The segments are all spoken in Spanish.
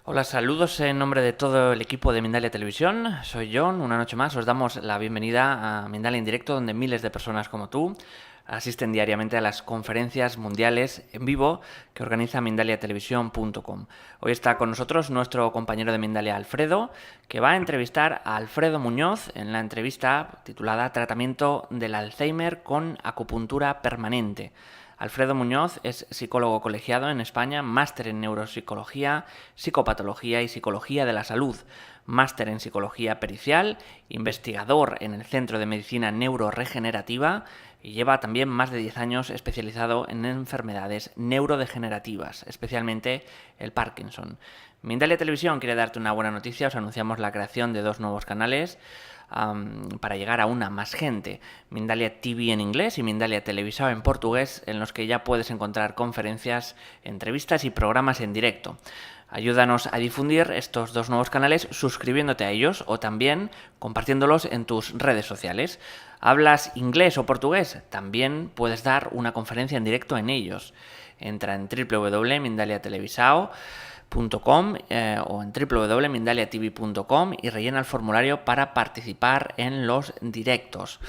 Hola, saludos en nombre de todo el equipo de Mindalia Televisión. Soy John. Una noche más os damos la bienvenida a Mindalia en directo, donde miles de personas como tú asisten diariamente a las conferencias mundiales en vivo que organiza mindaliatelevisión.com. Hoy está con nosotros nuestro compañero de Mindalia, Alfredo, que va a entrevistar a Alfredo Muñoz en la entrevista titulada Tratamiento del Alzheimer con acupuntura permanente. Alfredo Muñoz es psicólogo colegiado en España, máster en neuropsicología, psicopatología y psicología de la salud, máster en psicología pericial, investigador en el Centro de Medicina Neuroregenerativa y lleva también más de 10 años especializado en enfermedades neurodegenerativas, especialmente el Parkinson. Mindalia Televisión quiere darte una buena noticia. Os anunciamos la creación de 2 nuevos canales para llegar a una más gente. Mindalia TV en inglés y Mindalia Televisao en portugués, en los que ya puedes encontrar conferencias, entrevistas y programas en directo. Ayúdanos a difundir estos 2 nuevos canales suscribiéndote a ellos o también compartiéndolos en tus redes sociales. ¿Hablas inglés o portugués? También puedes dar una conferencia en directo en ellos. Entra en www.mindaliatelevisao.com o en www.mindaliatv.com y rellena el formulario para participar en los directos.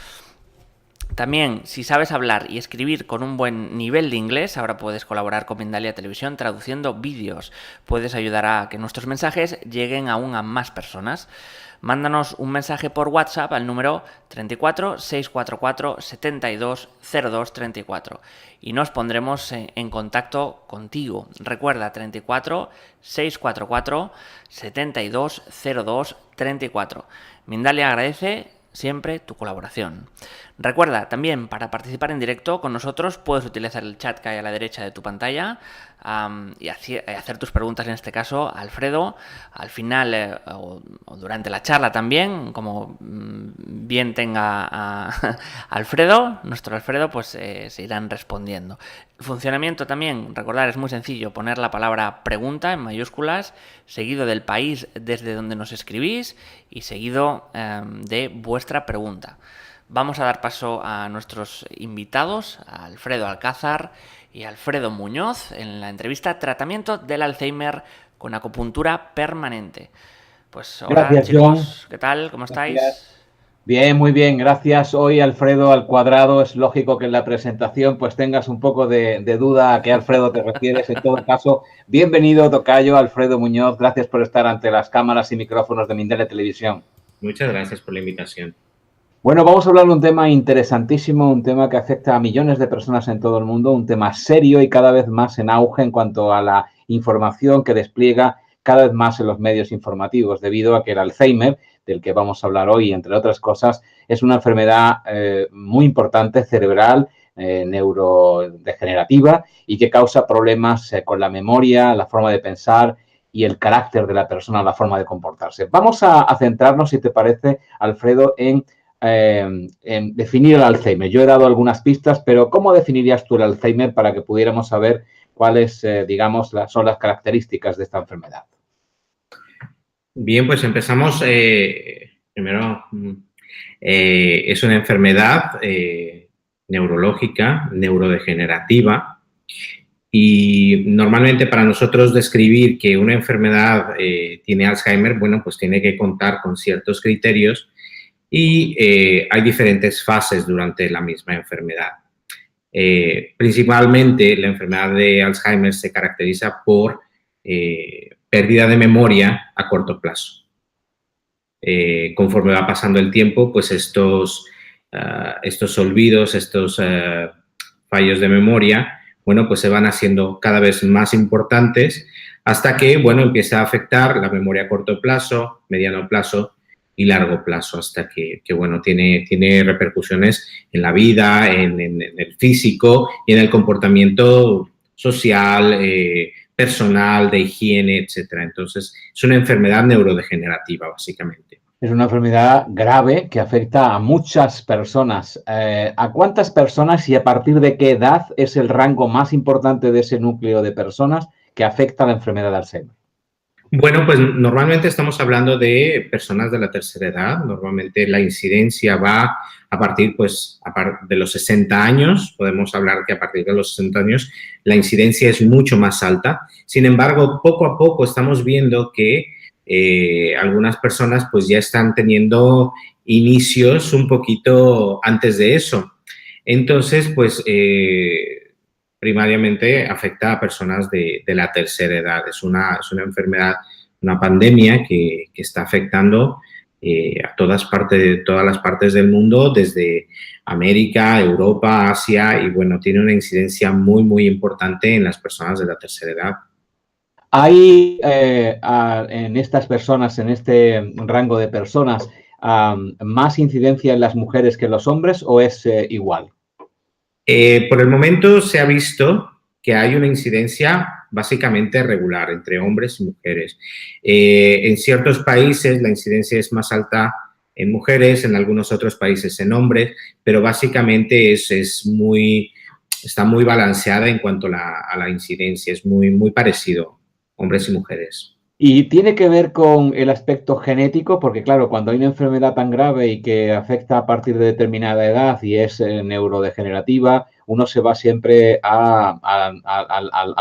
También, si sabes hablar y escribir con un buen nivel de inglés, ahora puedes colaborar con Mindalia Televisión traduciendo vídeos. Puedes ayudar a que nuestros mensajes lleguen aún a más personas. Mándanos un mensaje por WhatsApp al número 34 644 72 02 34 y nos pondremos en contacto contigo. Recuerda, 34 644 72 02 34. Mindalia agradece siempre tu colaboración. Recuerda, también para participar en directo con nosotros puedes utilizar el chat que hay a la derecha de tu pantalla y hacer tus preguntas, en este caso a Alfredo, al final o durante la charla también, como bien tenga a Alfredo, nuestro Alfredo, pues se irán respondiendo. El funcionamiento también, recordar, es muy sencillo: poner la palabra pregunta en mayúsculas, seguido del país desde donde nos escribís y seguido de vuestra pregunta. Vamos a dar paso a nuestros invitados, a Alfredo Alcázar y Alfredo Muñoz, en la entrevista Tratamiento del Alzheimer con acupuntura permanente. Pues hola, gracias, chicos, John. ¿qué tal? ¿Cómo estáis? Gracias. Bien, muy bien, gracias. Hoy Alfredo al cuadrado. Es lógico que en la presentación pues tengas un poco de duda a qué Alfredo te refieres. En todo caso, bienvenido, tocayo Alfredo Muñoz. Gracias por estar ante las cámaras y micrófonos de Mindalia Televisión. Muchas gracias por la invitación. Bueno, vamos a hablar de un tema interesantísimo, un tema que afecta a millones de personas en todo el mundo, un tema serio y cada vez más en auge en cuanto a la información que despliega cada vez más en los medios informativos, debido a que el Alzheimer, del que vamos a hablar hoy, entre otras cosas, es una enfermedad muy importante, cerebral, neurodegenerativa, y que causa problemas con la memoria, la forma de pensar y el carácter de la persona, la forma de comportarse. Vamos a centrarnos, si te parece, Alfredo, en definir el Alzheimer. Yo he dado algunas pistas, pero ¿cómo definirías tú el Alzheimer para que pudiéramos saber cuáles, digamos, son las características de esta enfermedad? Bien, pues empezamos. Primero, es una enfermedad neurológica, neurodegenerativa, y normalmente para nosotros describir que una enfermedad tiene Alzheimer, bueno, pues tiene que contar con ciertos criterios y hay diferentes fases durante la misma enfermedad. Principalmente la enfermedad de Alzheimer se caracteriza por pérdida de memoria a corto plazo. Conforme va pasando el tiempo, pues estos olvidos, estos fallos de memoria, bueno, pues se van haciendo cada vez más importantes hasta que, bueno, empieza a afectar la memoria a corto plazo, mediano plazo y largo plazo, hasta que bueno, tiene repercusiones en la vida, en el físico y en el comportamiento social, personal, de higiene, etcétera. Entonces, es una enfermedad neurodegenerativa, básicamente. Es una enfermedad grave que afecta a muchas personas. ¿A cuántas personas y a partir de qué edad es el rango más importante de ese núcleo de personas que afecta a la enfermedad de Alzheimer? Bueno, pues normalmente estamos hablando de personas de la tercera edad. Normalmente la incidencia va a partir, pues, de los 60 años. Podemos hablar que a partir de los 60 años la incidencia es mucho más alta. Sin embargo, poco a poco estamos viendo que algunas personas pues ya están teniendo inicios un poquito antes de eso. Entonces, pues primariamente afecta a personas de la tercera edad. Es una enfermedad, una pandemia que está afectando a todas las partes del mundo, desde América, Europa, Asia, y bueno, tiene una incidencia muy, muy importante en las personas de la tercera edad. ¿Hay en estas personas, en este rango de personas, más incidencia en las mujeres que en los hombres o es igual? Por el momento se ha visto que hay una incidencia básicamente regular entre hombres y mujeres. En ciertos países la incidencia es más alta en mujeres, en algunos otros países en hombres, pero básicamente está muy balanceada en cuanto a la incidencia, es muy, muy parecido, hombres y mujeres. Y tiene que ver con el aspecto genético, porque claro, cuando hay una enfermedad tan grave y que afecta a partir de determinada edad y es neurodegenerativa, uno se va siempre a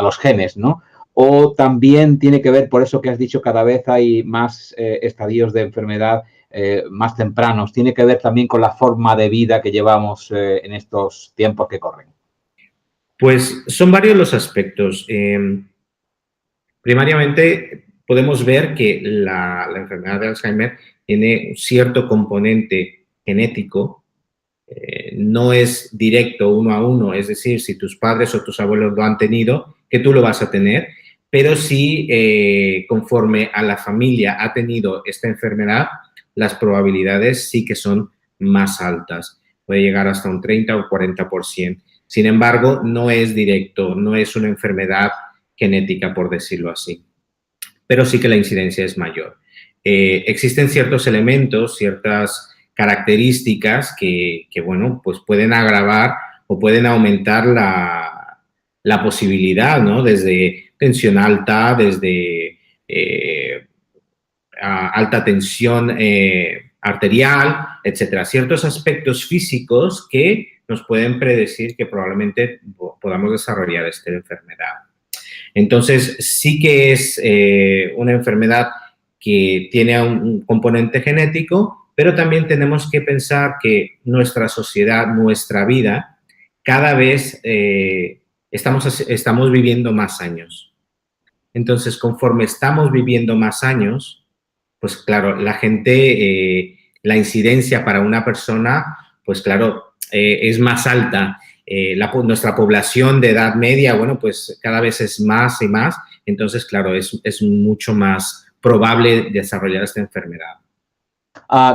los genes, ¿no? O también tiene que ver, por eso que has dicho, cada vez hay más estadios de enfermedad más tempranos. Tiene que ver también con la forma de vida que llevamos en estos tiempos que corren. Pues son varios los aspectos. Primariamente, podemos ver que la enfermedad de Alzheimer tiene un cierto componente genético, no es directo uno a uno, es decir, si tus padres o tus abuelos lo han tenido, que tú lo vas a tener, pero sí, conforme a la familia ha tenido esta enfermedad, las probabilidades sí que son más altas, puede llegar hasta un 30 o 40%. Sin embargo, no es directo, no es una enfermedad genética, por decirlo así, pero sí que la incidencia es mayor. Existen ciertos elementos, ciertas características que, bueno, pues pueden agravar o pueden aumentar la posibilidad, ¿no? Desde tensión alta, desde alta tensión arterial, etcétera. Ciertos aspectos físicos que nos pueden predecir que probablemente podamos desarrollar esta enfermedad. Entonces, sí que es una enfermedad que tiene un componente genético, pero también tenemos que pensar que nuestra sociedad, nuestra vida, cada vez estamos viviendo más años. Entonces, conforme estamos viviendo más años, pues claro, la gente, la incidencia para una persona, pues claro, es más alta. Nuestra población de edad media, bueno, pues cada vez es más y más, entonces, claro, es mucho más probable desarrollar esta enfermedad.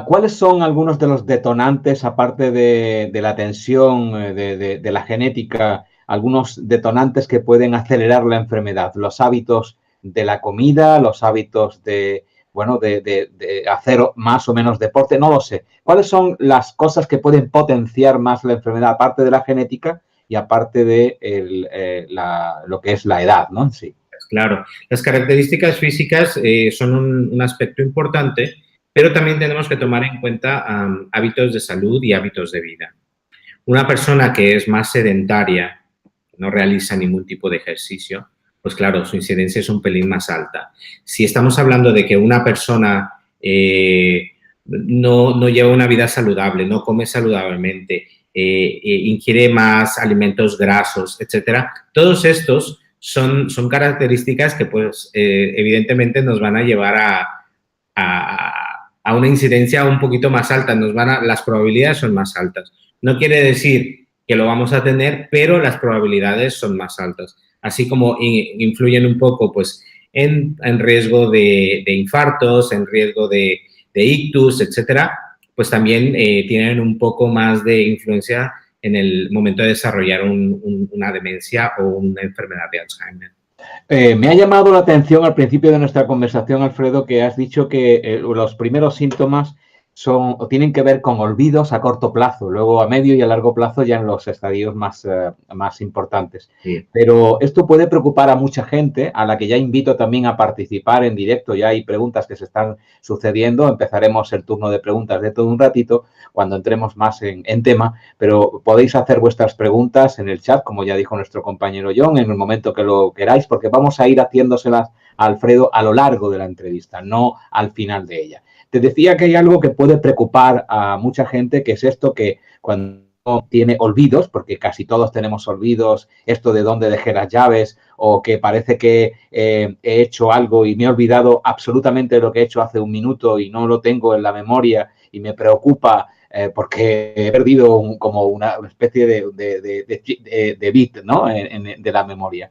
¿Cuáles son algunos de los detonantes, aparte de la tensión, de la genética, algunos detonantes que pueden acelerar la enfermedad? Los hábitos de la comida, los hábitos de hacer más o menos deporte, no lo sé. ¿Cuáles son las cosas que pueden potenciar más la enfermedad, aparte de la genética y aparte de lo que es la edad, ¿no? Sí. Claro, las características físicas son un aspecto importante, pero también tenemos que tomar en cuenta hábitos de salud y hábitos de vida. Una persona que es más sedentaria, no realiza ningún tipo de ejercicio, pues claro, su incidencia es un pelín más alta. Si estamos hablando de que una persona no lleva una vida saludable, no come saludablemente, ingiere más alimentos grasos, etcétera, todos estos son características que, pues, evidentemente nos van a llevar a una incidencia un poquito más alta, las probabilidades son más altas. No quiere decir que lo vamos a tener, pero las probabilidades son más altas. Así como influyen un poco, pues, en riesgo de infartos, en riesgo de ictus, etcétera, pues también tienen un poco más de influencia en el momento de desarrollar una demencia o una enfermedad de Alzheimer. Me ha llamado la atención al principio de nuestra conversación, Alfredo, que has dicho que los primeros síntomas son o tienen que ver con olvidos a corto plazo, luego a medio y a largo plazo ya en los estadios más importantes. Sí. Pero esto puede preocupar a mucha gente, a la que ya invito también a participar en directo. Ya hay preguntas que se están sucediendo. Empezaremos el turno de preguntas dentro de un ratito, cuando entremos más en tema, pero podéis hacer vuestras preguntas en el chat, como ya dijo nuestro compañero John, en el momento que lo queráis, porque vamos a ir haciéndoselas a Alfredo a lo largo de la entrevista, no al final de ella. Te decía que hay algo que puede preocupar a mucha gente, que es esto, que cuando tiene olvidos, porque casi todos tenemos olvidos, esto de dónde dejé las llaves, o que parece que he hecho algo y me he olvidado absolutamente de lo que he hecho hace un minuto y no lo tengo en la memoria y me preocupa porque he perdido como una especie de bit, ¿no? de la memoria.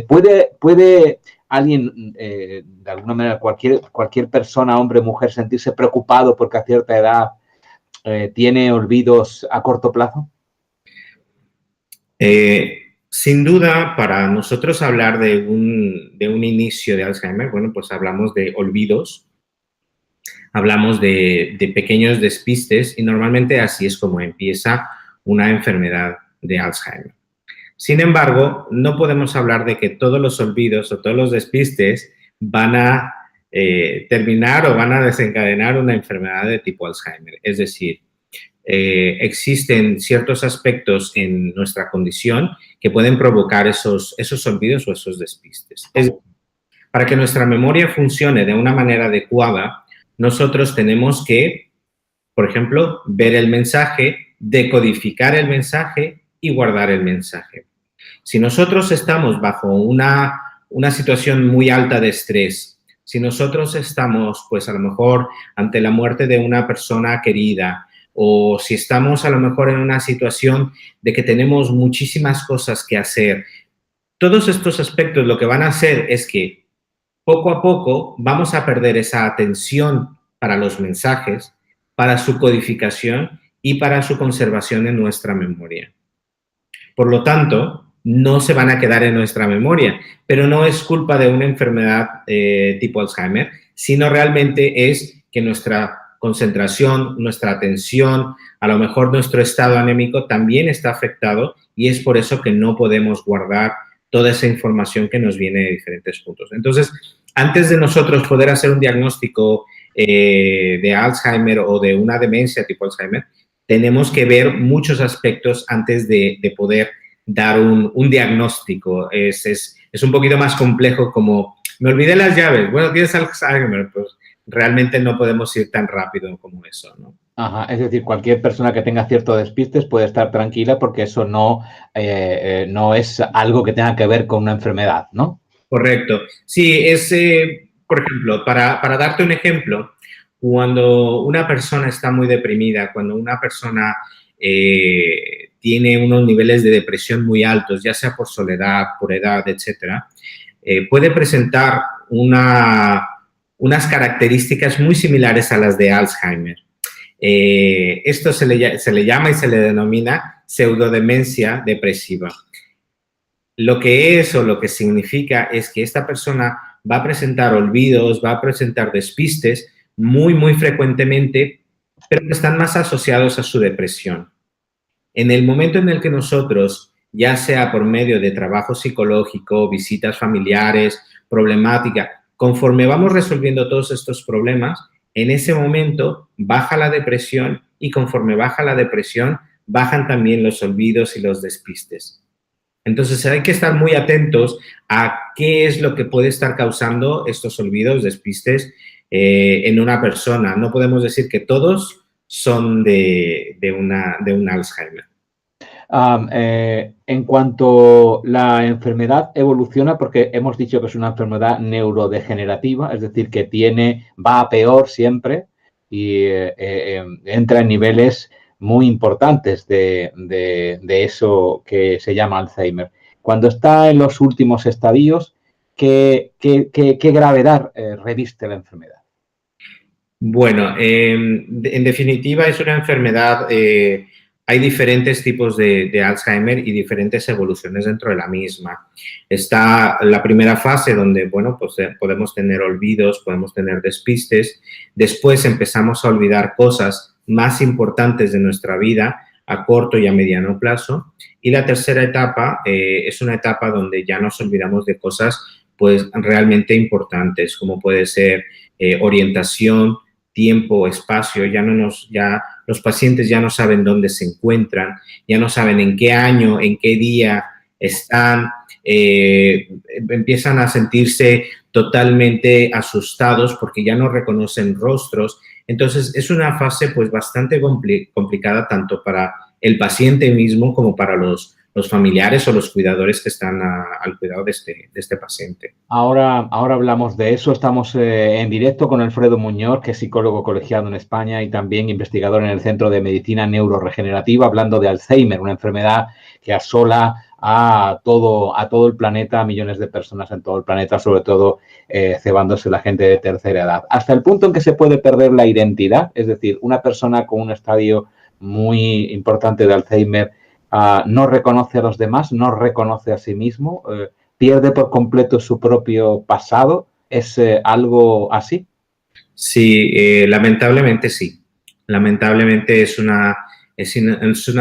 ¿Puede alguien, de alguna manera, cualquier persona, hombre, mujer, sentirse preocupado porque a cierta edad tiene olvidos a corto plazo? Sin duda, para nosotros hablar de un inicio de Alzheimer, bueno, pues hablamos de olvidos, hablamos de pequeños despistes y normalmente así es como empieza una enfermedad de Alzheimer. Sin embargo, no podemos hablar de que todos los olvidos o todos los despistes van a terminar o van a desencadenar una enfermedad de tipo Alzheimer. Es decir, existen ciertos aspectos en nuestra condición que pueden provocar esos olvidos o esos despistes. Para que nuestra memoria funcione de una manera adecuada, nosotros tenemos que, por ejemplo, ver el mensaje, decodificar el mensaje y guardar el mensaje. Si nosotros estamos bajo una situación muy alta de estrés, si nosotros estamos, pues a lo mejor, ante la muerte de una persona querida, o si estamos a lo mejor en una situación de que tenemos muchísimas cosas que hacer, todos estos aspectos lo que van a hacer es que poco a poco vamos a perder esa atención para los mensajes, para su codificación y para su conservación en nuestra memoria. Por lo tanto, no se van a quedar en nuestra memoria, pero no es culpa de una enfermedad tipo Alzheimer, sino realmente es que nuestra concentración, nuestra atención, a lo mejor nuestro estado anémico también está afectado y es por eso que no podemos guardar toda esa información que nos viene de diferentes puntos. Entonces, antes de nosotros poder hacer un diagnóstico de Alzheimer o de una demencia tipo Alzheimer, tenemos que ver muchos aspectos antes de poder dar un diagnóstico. Es un poquito más complejo, como me olvidé las llaves, bueno, tienes Alzheimer, pues realmente no podemos ir tan rápido como eso, ¿no? Ajá, es decir, cualquier persona que tenga ciertos despistes puede estar tranquila porque eso no es algo que tenga que ver con una enfermedad, ¿no? Correcto. Sí, por ejemplo, para darte un ejemplo, cuando una persona está muy deprimida, cuando una persona tiene unos niveles de depresión muy altos, ya sea por soledad, por edad, etcétera, puede presentar unas características muy similares a las de Alzheimer. Esto se le llama y se le denomina pseudodemencia depresiva. Lo que es o lo que significa es que esta persona va a presentar olvidos, va a presentar despistes muy, muy frecuentemente, pero que están más asociados a su depresión. En el momento en el que nosotros, ya sea por medio de trabajo psicológico, visitas familiares, problemática, conforme vamos resolviendo todos estos problemas, en ese momento baja la depresión y conforme baja la depresión, bajan también los olvidos y los despistes. Entonces hay que estar muy atentos a qué es lo que puede estar causando estos olvidos, despistes en una persona. No podemos decir que todos son de un Alzheimer. En cuanto la enfermedad evoluciona, porque hemos dicho que es una enfermedad neurodegenerativa, es decir, que va a peor siempre y entra en niveles muy importantes de eso que se llama Alzheimer. Cuando está en los últimos estadios, ¿qué gravedad reviste la enfermedad? Bueno, en definitiva es una enfermedad hay diferentes tipos de Alzheimer y diferentes evoluciones dentro de la misma. Está la primera fase donde, bueno, pues podemos tener olvidos, podemos tener despistes. Después empezamos a olvidar cosas más importantes de nuestra vida a corto y a mediano plazo. Y la tercera etapa es una etapa donde ya nos olvidamos de cosas pues realmente importantes, como puede ser orientación, tiempo, espacio. Ya los pacientes ya no saben dónde se encuentran, ya no saben en qué año, en qué día están, empiezan a sentirse totalmente asustados porque ya no reconocen rostros. Entonces, es una fase pues bastante complicada tanto para el paciente mismo como para los familiares o los cuidadores que están al cuidado de este paciente. Ahora hablamos de eso. Estamos en directo con Alfredo Muñoz, que es psicólogo colegiado en España y también investigador en el Centro de Medicina Neuroregenerativa, hablando de Alzheimer, una enfermedad que asola a todo el planeta, a millones de personas en todo el planeta, sobre todo cebándose la gente de tercera edad. Hasta el punto en que se puede perder la identidad, es decir, una persona con un estadio muy importante de Alzheimer no reconoce a los demás, no reconoce a sí mismo, pierde por completo su propio pasado. ¿Es algo así? Sí, lamentablemente sí. Lamentablemente es una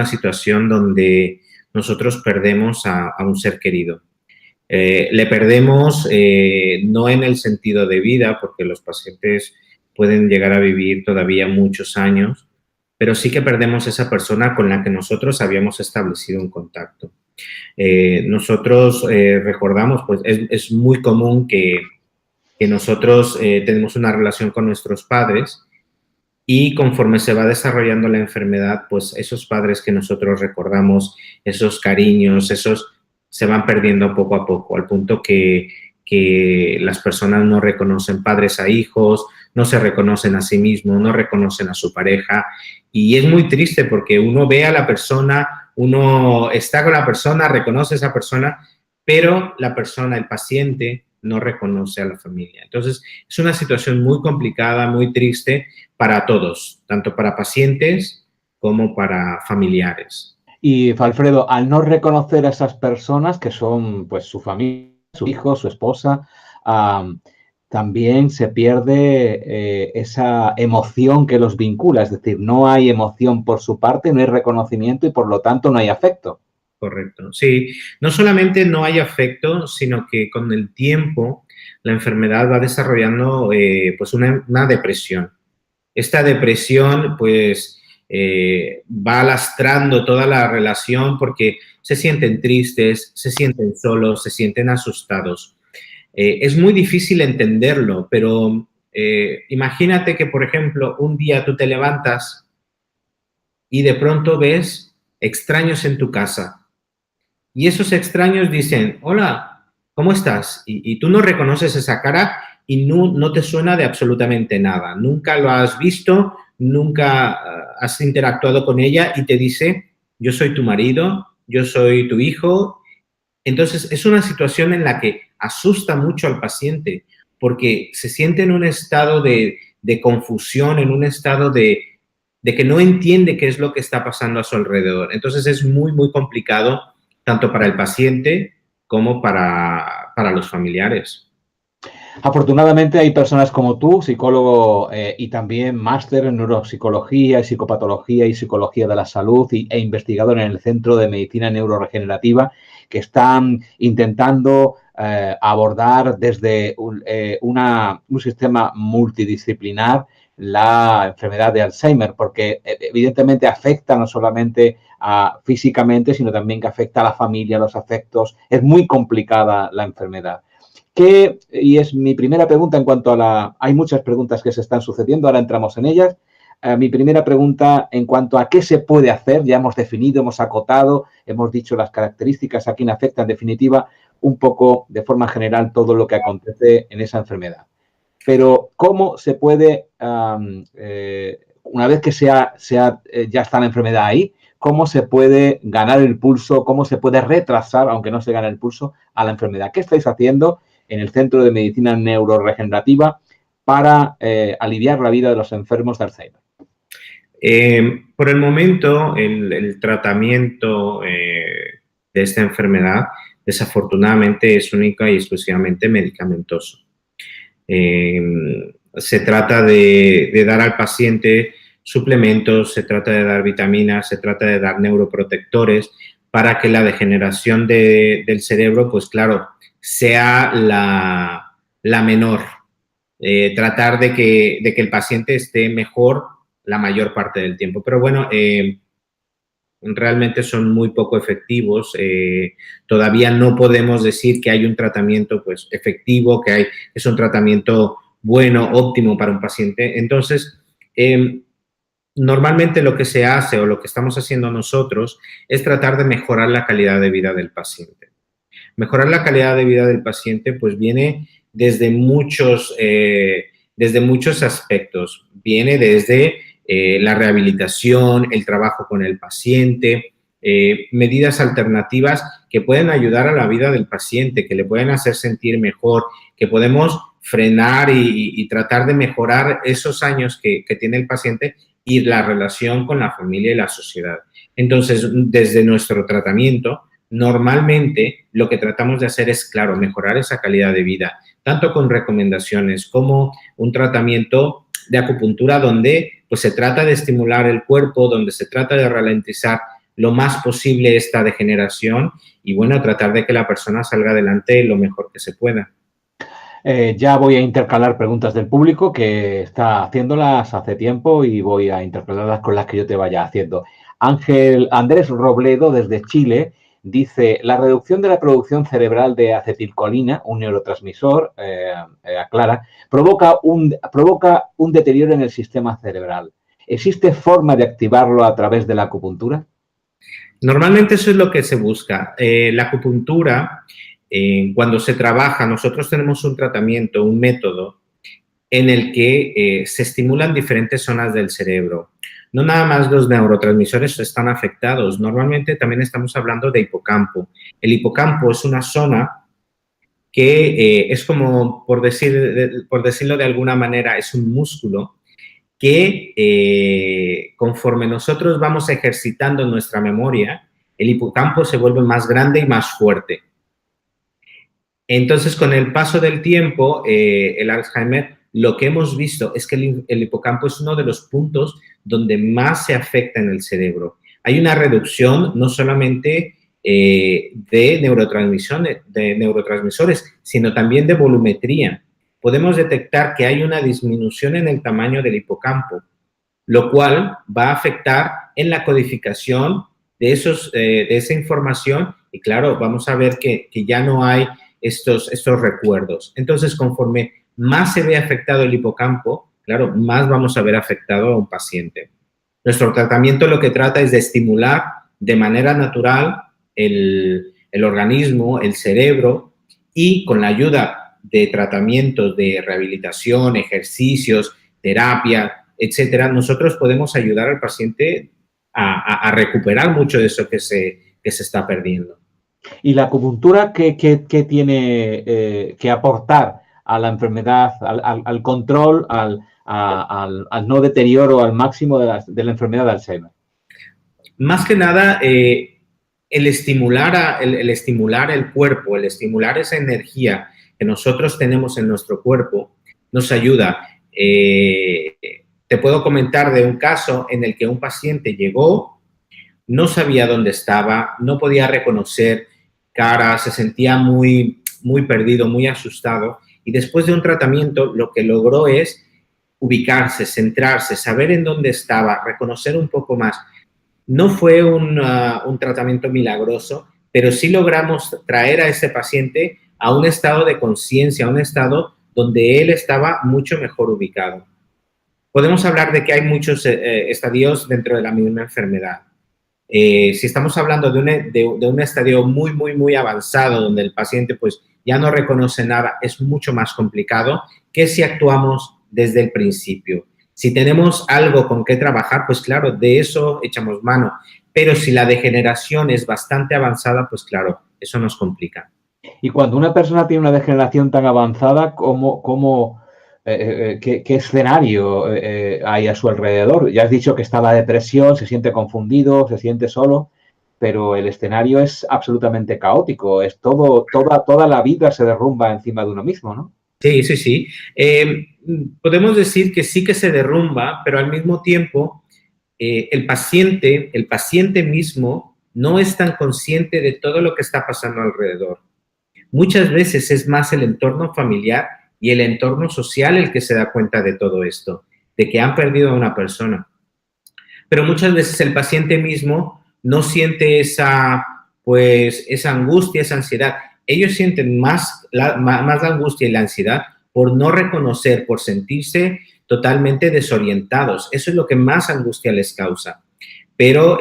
situación donde nosotros perdemos a un ser querido. Le perdemos no en el sentido de vida, porque los pacientes pueden llegar a vivir todavía muchos años, pero sí que perdemos esa persona con la que nosotros habíamos establecido un contacto. Nosotros recordamos, pues es muy común que nosotros tenemos una relación con nuestros padres y conforme se va desarrollando la enfermedad, pues esos padres que nosotros recordamos, esos cariños, se van perdiendo poco a poco, al punto que las personas no reconocen padres a hijos, no se reconocen a sí mismos, no reconocen a su pareja. Y es muy triste porque uno ve a la persona, uno está con la persona, reconoce a esa persona, pero la persona, el paciente, no reconoce a la familia. Entonces, es una situación muy complicada, muy triste para todos, tanto para pacientes como para familiares. Y Alfredo, al no reconocer a esas personas que son pues su familia, su hijo, su esposa, también se pierde esa emoción que los vincula, es decir, no hay emoción por su parte, no hay reconocimiento y por lo tanto no hay afecto. Correcto, sí. No solamente no hay afecto, sino que con el tiempo la enfermedad va desarrollando pues una depresión. Esta depresión pues va lastrando toda la relación porque se sienten tristes, se sienten solos, se sienten asustados. Es muy difícil entenderlo, pero imagínate que, por ejemplo, un día tú te levantas y de pronto ves extraños en tu casa. Y esos extraños dicen, hola, ¿cómo estás? Y tú no reconoces esa cara y no te suena de absolutamente nada. Nunca lo has visto, nunca has interactuado con ella y te dice, yo soy tu marido, yo soy tu hijo. Entonces, es una situación en la que asusta mucho al paciente porque se siente en un estado de confusión, en un estado de que no entiende qué es lo que está pasando a su alrededor. Entonces, es muy, muy complicado tanto para el paciente como para los familiares. Afortunadamente hay personas como tú, psicólogo y también máster en neuropsicología y psicopatología y psicología de la salud e investigador en el Centro de Medicina Neuroregenerativa, que están intentando abordar desde un sistema multidisciplinar la enfermedad de Alzheimer, porque evidentemente afecta no solamente físicamente, sino también que afecta a la familia, a los afectos. Es muy complicada la enfermedad. Y es mi primera pregunta en cuanto a hay muchas preguntas que se están sucediendo, ahora entramos en ellas. Mi primera pregunta en cuanto a qué se puede hacer, ya hemos definido, hemos acotado, hemos dicho las características a quién afecta, en definitiva, un poco de forma general todo lo que acontece en esa enfermedad. Pero ¿cómo se puede, una vez que ya está la enfermedad ahí, cómo se puede ganar el pulso, cómo se puede retrasar, aunque no se gane el pulso, a la enfermedad? ¿Qué estáis haciendo en el Centro de Medicina Neuroregenerativa para aliviar la vida de los enfermos de Alzheimer? Por el momento, el tratamiento de esta enfermedad, desafortunadamente, es única y exclusivamente medicamentoso. Se trata de dar al paciente suplementos, se trata de dar vitaminas, se trata de dar neuroprotectores para que la degeneración del cerebro, pues claro, sea la menor. Tratar de que el paciente esté mejor la mayor parte del tiempo. Pero bueno, realmente son muy poco efectivos. Todavía no podemos decir que hay un tratamiento pues, efectivo, que es un tratamiento bueno, óptimo para un paciente. Entonces, normalmente lo que se hace o lo que estamos haciendo nosotros es tratar de mejorar la calidad de vida del paciente. Mejorar la calidad de vida del paciente pues viene desde muchos aspectos. Viene desde la rehabilitación, el trabajo con el paciente, medidas alternativas que pueden ayudar a la vida del paciente, que le pueden hacer sentir mejor, que podemos frenar y tratar de mejorar esos años que tiene el paciente y la relación con la familia y la sociedad. Entonces, desde nuestro tratamiento, normalmente lo que tratamos de hacer es, claro, mejorar esa calidad de vida, tanto con recomendaciones como un tratamiento de acupuntura donde pues, se trata de estimular el cuerpo, donde se trata de ralentizar lo más posible esta degeneración y, bueno, tratar de que la persona salga adelante lo mejor que se pueda. Ya voy a intercalar preguntas del público que está haciéndolas hace tiempo y voy a intercalarlas con las que yo te vaya haciendo. Andrés Robledo, desde Chile, dice, la reducción de la producción cerebral de acetilcolina, un neurotransmisor, aclara, provoca un deterioro en el sistema cerebral. ¿Existe forma de activarlo a través de la acupuntura? Normalmente eso es lo que se busca. La acupuntura, cuando se trabaja, nosotros tenemos un tratamiento, un método en el que se estimulan diferentes zonas del cerebro. No nada más los neurotransmisores están afectados. Normalmente también estamos hablando de hipocampo. El hipocampo es una zona que es como, por decirlo de alguna manera, es un músculo que conforme nosotros vamos ejercitando nuestra memoria, el hipocampo se vuelve más grande y más fuerte. Entonces, con el paso del tiempo, el Alzheimer, lo que hemos visto es que el hipocampo es uno de los puntos donde más se afecta en el cerebro. Hay una reducción no solamente de neurotransmisores, sino también de volumetría. Podemos detectar que hay una disminución en el tamaño del hipocampo, lo cual va a afectar en la codificación de esa información y, claro, vamos a ver que ya no hay estos recuerdos. Entonces, conforme más se ve afectado el hipocampo, claro, más vamos a ver afectado a un paciente. Nuestro tratamiento lo que trata es de estimular de manera natural el organismo, el cerebro, y con la ayuda de tratamientos de rehabilitación, ejercicios, terapia, etcétera, nosotros podemos ayudar al paciente a recuperar mucho de eso que se está perdiendo. ¿Y la acupuntura qué tiene que aportar a la enfermedad, al control, al no deterioro al máximo de la enfermedad de Alzheimer? Más que nada, el estimular el cuerpo, el estimular esa energía que nosotros tenemos en nuestro cuerpo, nos ayuda. Te puedo comentar de un caso en el que un paciente llegó, no sabía dónde estaba, no podía reconocer cara, se sentía muy, muy perdido, muy asustado, y después de un tratamiento lo que logró es ubicarse, centrarse, saber en dónde estaba, reconocer un poco más. No fue un tratamiento milagroso, pero sí logramos traer a ese paciente a un estado de conciencia, a un estado donde él estaba mucho mejor ubicado. Podemos hablar de que hay muchos estadios dentro de la misma enfermedad. Si estamos hablando de un estadio muy, muy, muy avanzado, donde el paciente pues ya no reconoce nada, es mucho más complicado que si actuamos desde el principio. Si tenemos algo con qué trabajar, pues claro, de eso echamos mano. Pero si la degeneración es bastante avanzada, pues claro, eso nos complica. Y cuando una persona tiene una degeneración tan avanzada, ¿cómo ¿Qué escenario hay a su alrededor? Ya has dicho que está la depresión, se siente confundido, se siente solo, pero el escenario es absolutamente caótico. Es toda la vida se derrumba encima de uno mismo, ¿no? Sí, sí, sí. Podemos decir que sí que se derrumba, pero al mismo tiempo el paciente mismo no es tan consciente de todo lo que está pasando alrededor. Muchas veces es más el entorno familiar y el entorno social el que se da cuenta de todo esto, de que han perdido a una persona. Pero muchas veces el paciente mismo no siente esa angustia, esa ansiedad. Ellos sienten más la angustia y la ansiedad por no reconocer, por sentirse totalmente desorientados. Eso es lo que más angustia les causa. Pero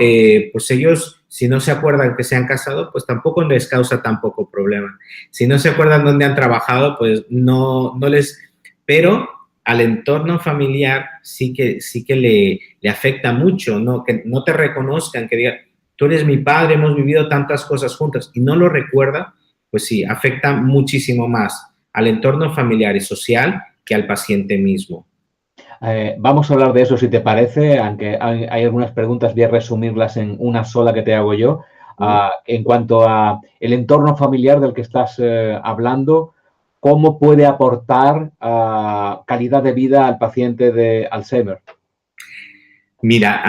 pues ellos, si no se acuerdan que se han casado, pues tampoco les causa tampoco problema. Si no se acuerdan dónde han trabajado, pues no les... Pero al entorno familiar sí que le afecta mucho, ¿no? Que no te reconozcan, que digan, tú eres mi padre, hemos vivido tantas cosas juntas y no lo recuerda, pues sí, afecta muchísimo más al entorno familiar y social que al paciente mismo. Vamos a hablar de eso si te parece, aunque hay algunas preguntas, voy a resumirlas en una sola que te hago yo. En cuanto a el entorno familiar del que estás hablando, ¿cómo puede aportar calidad de vida al paciente de Alzheimer? Mira,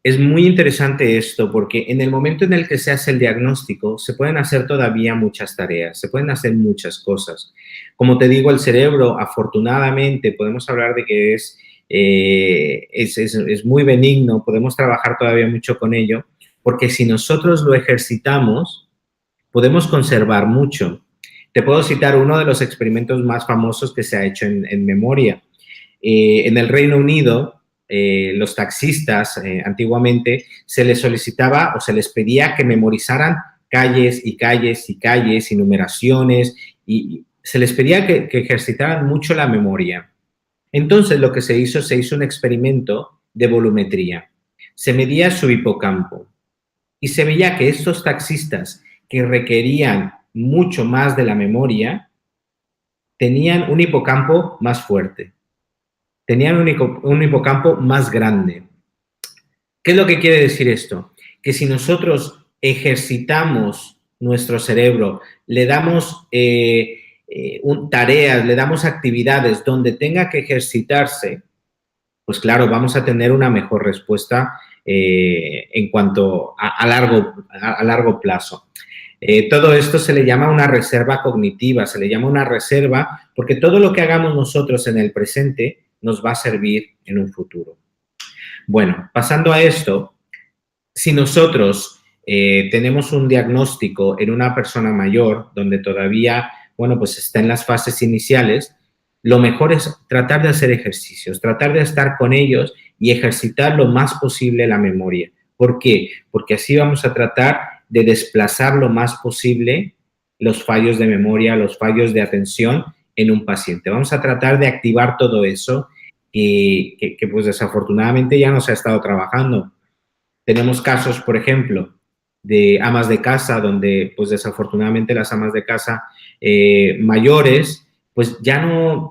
es muy interesante esto porque en el momento en el que se hace el diagnóstico se pueden hacer todavía muchas tareas, se pueden hacer muchas cosas. Como te digo, el cerebro, afortunadamente, podemos hablar de que es muy benigno, podemos trabajar todavía mucho con ello, porque si nosotros lo ejercitamos, podemos conservar mucho. Te puedo citar uno de los experimentos más famosos que se ha hecho en memoria. En el Reino Unido, los taxistas antiguamente se les solicitaba o se les pedía que memorizaran calles y calles y calles y numeraciones y se les pedía que ejercitaran mucho la memoria. Entonces lo que se hizo un experimento de volumetría. Se medía su hipocampo y se veía que estos taxistas que requerían mucho más de la memoria tenían un hipocampo más fuerte. Tenían un hipocampo más grande. ¿Qué es lo que quiere decir esto? Que si nosotros ejercitamos nuestro cerebro, le damos tareas, le damos actividades donde tenga que ejercitarse, pues claro, vamos a tener una mejor respuesta en cuanto a largo plazo. Todo esto se le llama una reserva cognitiva, se le llama una reserva porque todo lo que hagamos nosotros en el presente nos va a servir en un futuro. Bueno, pasando a esto, si nosotros tenemos un diagnóstico en una persona mayor donde todavía, bueno, pues está en las fases iniciales, lo mejor es tratar de hacer ejercicios, tratar de estar con ellos y ejercitar lo más posible la memoria. ¿Por qué? Porque así vamos a tratar de desplazar lo más posible los fallos de memoria, los fallos de atención en un paciente. Vamos a tratar de activar todo eso que pues desafortunadamente ya no se ha estado trabajando. Tenemos casos, por ejemplo, de amas de casa, donde pues desafortunadamente las amas de casa mayores pues ya no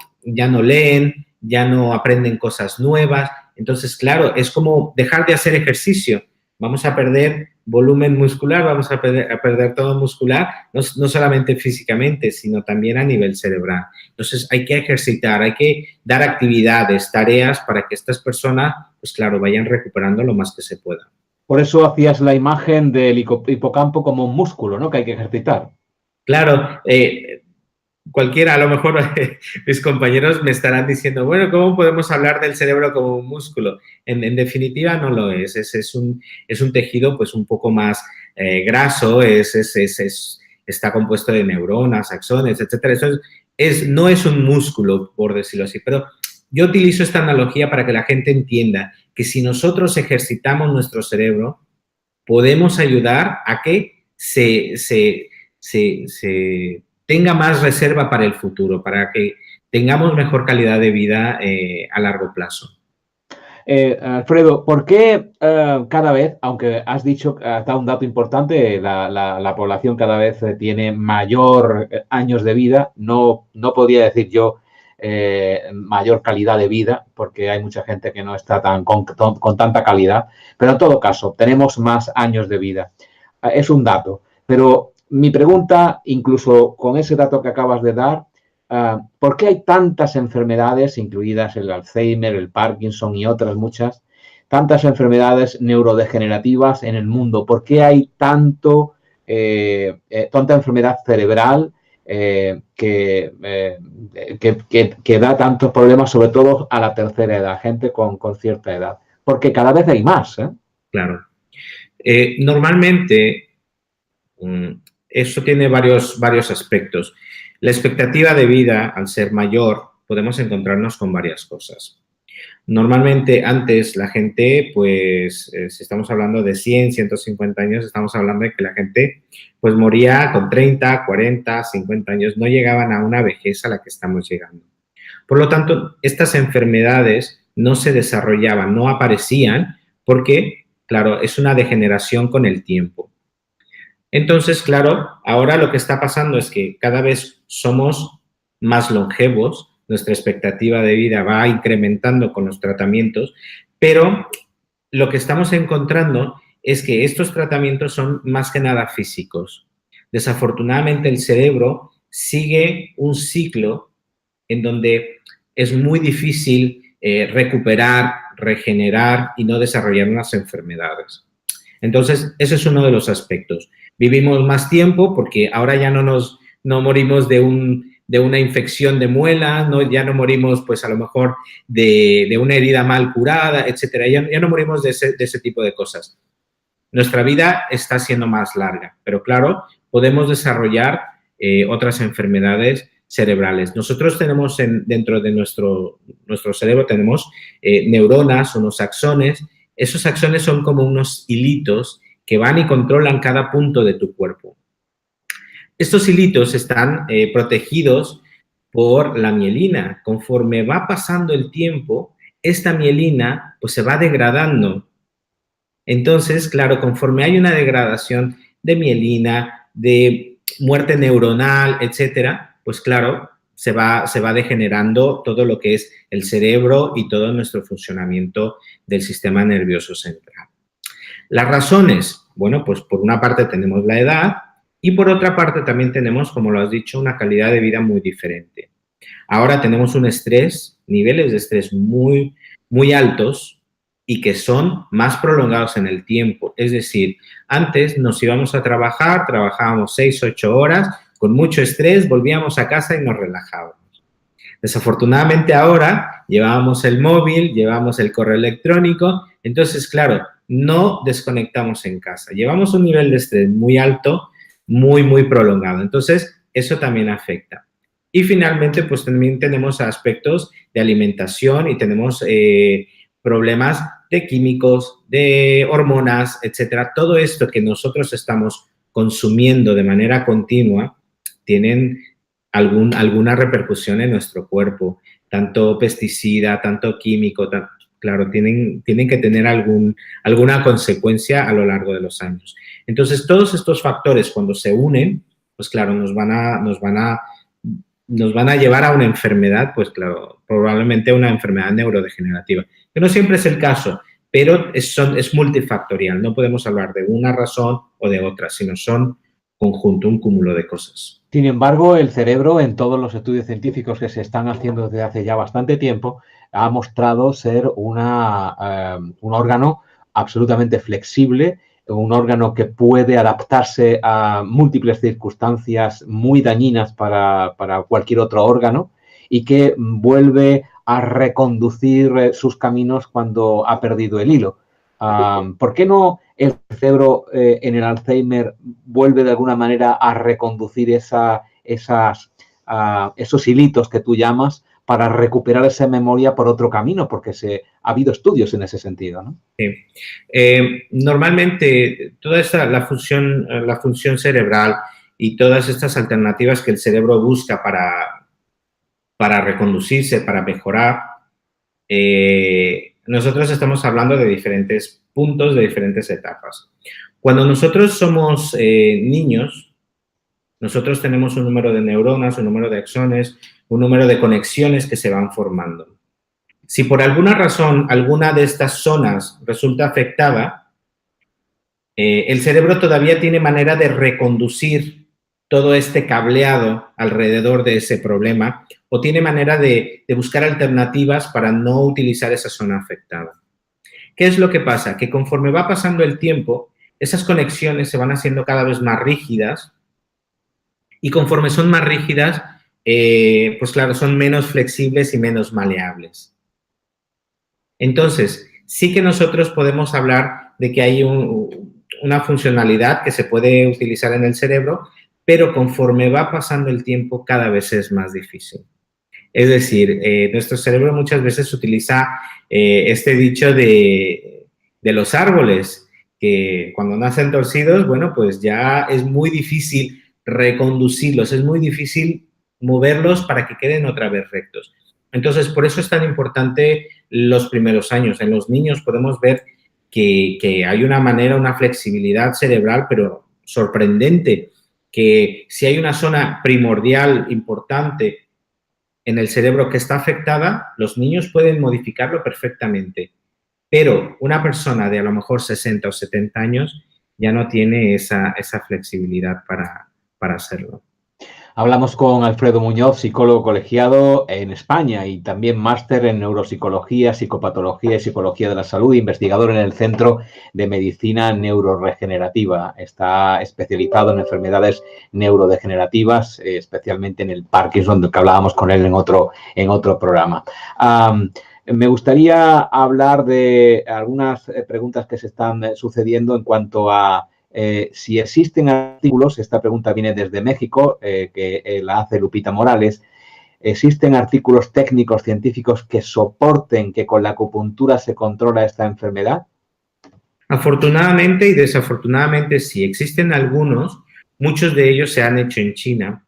leen, ya no aprenden cosas nuevas. Entonces, claro, es como dejar de hacer ejercicio. Vamos a perder volumen muscular, vamos a perder todo muscular, no solamente físicamente, sino también a nivel cerebral. Entonces, hay que ejercitar, hay que dar actividades, tareas para que estas personas, pues claro, vayan recuperando lo más que se pueda. Por eso hacías la imagen del hipocampo como un músculo, ¿no? Que hay que ejercitar. Claro, cualquiera, a lo mejor mis compañeros me estarán diciendo, bueno, ¿cómo podemos hablar del cerebro como un músculo? En definitiva no lo es. Es un tejido pues un poco más graso, está compuesto de neuronas, axones, etcétera. Eso no es un músculo, por decirlo así, pero yo utilizo esta analogía para que la gente entienda que si nosotros ejercitamos nuestro cerebro, podemos ayudar a que se tenga más reserva para el futuro, para que tengamos mejor calidad de vida a largo plazo. Alfredo, ¿por qué cada vez, aunque has dicho, has dado un dato importante, la población cada vez tiene mayor años de vida, no podría decir yo mayor calidad de vida, porque hay mucha gente que no está con tanta calidad, pero en todo caso, tenemos más años de vida. Es un dato, pero mi pregunta, incluso con ese dato que acabas de dar, ¿por qué hay tantas enfermedades, incluidas el Alzheimer, el Parkinson y otras muchas, tantas enfermedades neurodegenerativas en el mundo? ¿Por qué hay tanta enfermedad cerebral que da tantos problemas, sobre todo a la tercera edad, gente con cierta edad? Porque cada vez hay más, ¿eh? Claro. Normalmente, eso tiene varios aspectos. La expectativa de vida, al ser mayor, podemos encontrarnos con varias cosas. Normalmente, antes, la gente, pues, si estamos hablando de 100, 150 años, estamos hablando de que la gente, pues, moría con 30, 40, 50 años. No llegaban a una vejez a la que estamos llegando. Por lo tanto, estas enfermedades no se desarrollaban, no aparecían, porque, claro, es una degeneración con el tiempo. Entonces, claro, ahora lo que está pasando es que cada vez somos más longevos, nuestra expectativa de vida va incrementando con los tratamientos, pero lo que estamos encontrando es que estos tratamientos son más que nada físicos. Desafortunadamente, el cerebro sigue un ciclo en donde es muy difícil recuperar, regenerar y no desarrollar unas enfermedades. Entonces, ese es uno de los aspectos. Vivimos más tiempo porque ahora ya no morimos de una infección de muela, ya no morimos, pues, a lo mejor de una herida mal curada, etcétera. Ya no morimos de ese tipo de cosas. Nuestra vida está siendo más larga, pero claro, podemos desarrollar otras enfermedades cerebrales. Nosotros tenemos dentro de nuestro cerebro tenemos neuronas, unos axones. Esos axones son como unos hilitos que van y controlan cada punto de tu cuerpo. Estos hilitos están protegidos por la mielina. Conforme va pasando el tiempo, esta mielina pues se va degradando. Entonces, claro, conforme hay una degradación de mielina, de muerte neuronal, etcétera, pues claro, se va degenerando todo lo que es el cerebro y todo nuestro funcionamiento del sistema nervioso central. Las razones, bueno, pues por una parte tenemos la edad y por otra parte también tenemos, como lo has dicho, una calidad de vida muy diferente. Ahora tenemos un estrés, niveles de estrés muy, muy altos y que son más prolongados en el tiempo. Es decir, antes nos íbamos a trabajar, trabajábamos 6, 8 horas, con mucho estrés, volvíamos a casa y nos relajábamos. Desafortunadamente ahora llevábamos el móvil, llevamos el correo electrónico, entonces, claro, no desconectamos en casa. Llevamos un nivel de estrés muy alto, muy, muy prolongado. Entonces, eso también afecta. Y finalmente, pues también tenemos aspectos de alimentación y tenemos problemas de químicos, de hormonas, etcétera. Todo esto que nosotros estamos consumiendo de manera continua tienen alguna repercusión en nuestro cuerpo, tanto pesticida, tanto químico, claro, tienen que tener alguna consecuencia a lo largo de los años. Entonces, todos estos factores cuando se unen, pues claro, nos van a llevar a una enfermedad, pues claro, probablemente una enfermedad neurodegenerativa, que no siempre es el caso, pero es multifactorial. No podemos hablar de una razón o de otra, sino son conjunto, un cúmulo de cosas. Sin embargo, el cerebro, en todos los estudios científicos que se están haciendo desde hace ya bastante tiempo, ha mostrado ser un órgano absolutamente flexible, un órgano que puede adaptarse a múltiples circunstancias muy dañinas para cualquier otro órgano y que vuelve a reconducir sus caminos cuando ha perdido el hilo. ¿Por qué no el cerebro en el Alzheimer vuelve de alguna manera a reconducir esos hilitos que tú llamas para recuperar esa memoria por otro camino? Porque ha habido estudios en ese sentido, ¿no? Sí. Normalmente, toda la función cerebral y todas estas alternativas que el cerebro busca para reconducirse, para mejorar, nosotros estamos hablando de diferentes puntos, de diferentes etapas. Cuando nosotros somos niños, nosotros tenemos un número de neuronas, un número de axones, un número de conexiones que se van formando. Si por alguna razón alguna de estas zonas resulta afectada, el cerebro todavía tiene manera de reconducir todo este cableado alrededor de ese problema o tiene manera de buscar alternativas para no utilizar esa zona afectada. ¿Qué es lo que pasa? Que conforme va pasando el tiempo, esas conexiones se van haciendo cada vez más rígidas y conforme son más rígidas, pues claro, son menos flexibles y menos maleables. Entonces, sí que nosotros podemos hablar de que hay una funcionalidad que se puede utilizar en el cerebro, pero conforme va pasando el tiempo, cada vez es más difícil. Es decir, nuestro cerebro muchas veces utiliza este dicho de los árboles, que cuando nacen torcidos, bueno, pues ya es muy difícil reconducirlos, es muy difícil moverlos para que queden otra vez rectos. Entonces, por eso es tan importante los primeros años. En los niños podemos ver que hay una manera, una flexibilidad cerebral, pero sorprendente, que si hay una zona primordial importante en el cerebro que está afectada, los niños pueden modificarlo perfectamente. Pero una persona de a lo mejor 60 o 70 años ya no tiene esa flexibilidad para hacerlo. Hablamos con Alfredo Muñoz, psicólogo colegiado en España y también máster en neuropsicología, psicopatología y psicología de la salud, investigador en el Centro de Medicina Neuroregenerativa. Está especializado en enfermedades neurodegenerativas, especialmente en el Parkinson, del que hablábamos con él en otro programa. Me gustaría hablar de algunas preguntas que se están sucediendo en cuanto a si existen artículos. Esta pregunta viene desde México, que la hace Lupita Morales. ¿Existen artículos técnicos científicos que soporten que con la acupuntura se controla esta enfermedad? Afortunadamente y desafortunadamente sí. Existen algunos, muchos de ellos se han hecho en China.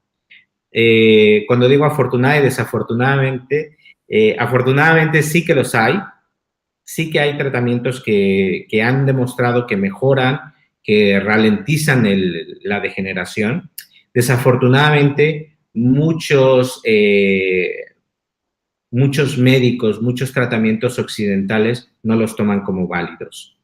Cuando digo afortunada y desafortunadamente, afortunadamente sí que los hay. Sí que hay tratamientos que han demostrado que mejoran, que ralentizan la degeneración. Desafortunadamente, muchos médicos, muchos tratamientos occidentales no los toman como válidos.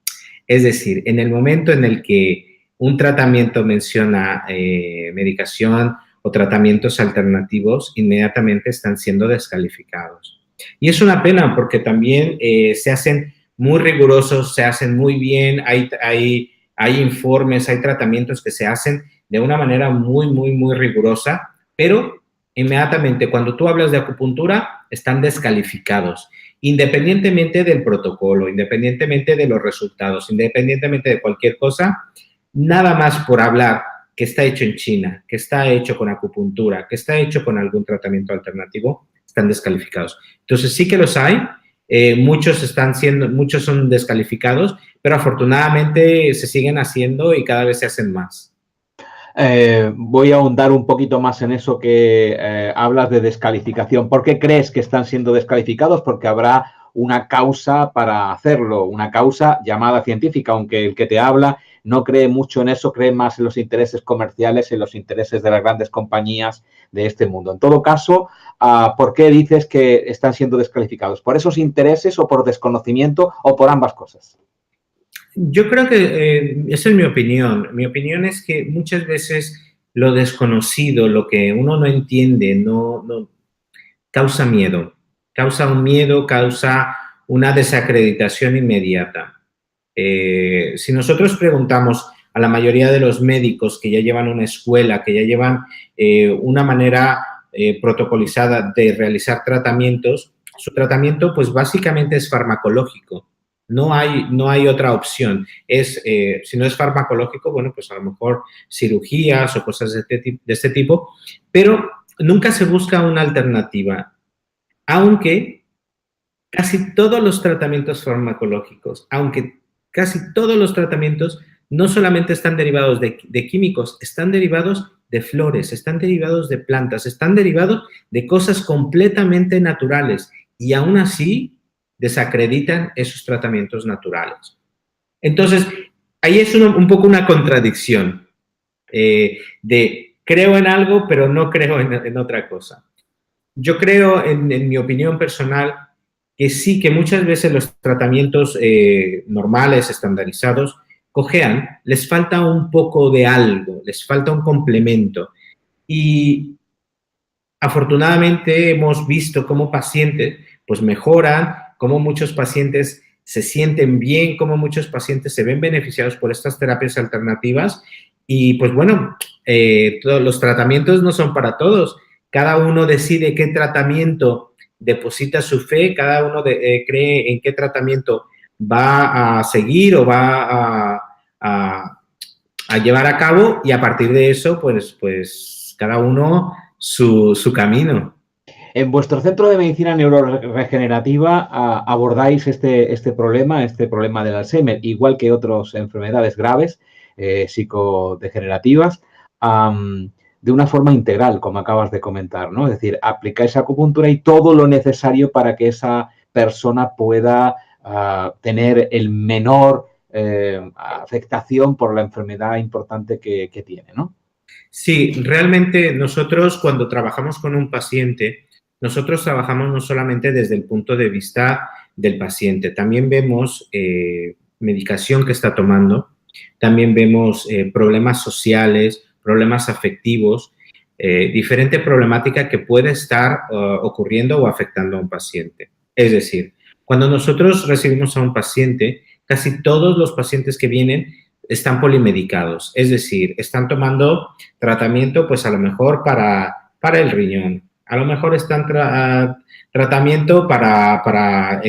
Es decir, en el momento en el que un tratamiento menciona medicación o tratamientos alternativos, inmediatamente están siendo descalificados. Y es una pena porque también se hacen muy rigurosos, se hacen muy bien, hay informes, hay tratamientos que se hacen de una manera muy, muy, muy rigurosa, pero inmediatamente cuando tú hablas de acupuntura, están descalificados, independientemente del protocolo, independientemente de los resultados, independientemente de cualquier cosa, nada más por hablar que está hecho en China, que está hecho con acupuntura, que está hecho con algún tratamiento alternativo, están descalificados. Entonces sí que los hay, muchos son descalificados, pero afortunadamente se siguen haciendo y cada vez se hacen más. Voy a ahondar un poquito más en eso que hablas de descalificación. ¿Por qué crees que están siendo descalificados? Porque habrá una causa para hacerlo, una causa llamada científica, aunque el que te habla no cree mucho en eso, cree más en los intereses comerciales, en los intereses de las grandes compañías de este mundo. En todo caso, ¿por qué dices que están siendo descalificados? ¿Por esos intereses o por desconocimiento o por ambas cosas? Yo creo que esa es mi opinión. Mi opinión es que muchas veces lo desconocido, lo que uno no entiende, no causa miedo. Causa un miedo, causa una desacreditación inmediata. Si nosotros preguntamos a la mayoría de los médicos que ya llevan una escuela, que ya llevan una manera protocolizada de realizar tratamientos, su tratamiento pues básicamente es farmacológico. No hay otra opción. Si no es farmacológico, bueno, pues a lo mejor cirugías o cosas de este tipo, pero nunca se busca una alternativa. Aunque casi todos los tratamientos farmacológicos, no solamente están derivados de químicos, están derivados de flores, están derivados de plantas, están derivados de cosas completamente naturales y aún así desacreditan esos tratamientos naturales. Entonces, ahí es un poco una contradicción de creo en algo, pero no creo en otra cosa. Yo creo, en mi opinión personal, que sí, que muchas veces los tratamientos normales, estandarizados, cojean, les falta un poco de algo, les falta un complemento. Y afortunadamente hemos visto cómo pacientes pues mejoran, cómo muchos pacientes se sienten bien, cómo muchos pacientes se ven beneficiados por estas terapias alternativas y pues bueno, todos los tratamientos no son para todos. Cada uno decide qué tratamiento deposita su fe, cada uno cree en qué tratamiento va a seguir o va a llevar a cabo y a partir de eso pues cada uno su camino. En vuestro centro de medicina neuroregenerativa abordáis este problema del Alzheimer, igual que otras enfermedades graves, psicodegenerativas, de una forma integral, como acabas de comentar, ¿no? Es decir, aplicáis acupuntura y todo lo necesario para que esa persona pueda tener el menor afectación por la enfermedad importante que tiene, ¿no? Sí, realmente nosotros cuando trabajamos con un paciente, nosotros trabajamos no solamente desde el punto de vista del paciente, también vemos medicación que está tomando, también vemos problemas sociales, problemas afectivos, diferente problemática que puede estar ocurriendo o afectando a un paciente. Es decir, cuando nosotros recibimos a un paciente, casi todos los pacientes que vienen están polimedicados, es decir, están tomando tratamiento pues a lo mejor para el riñón, a lo mejor están tratamiento para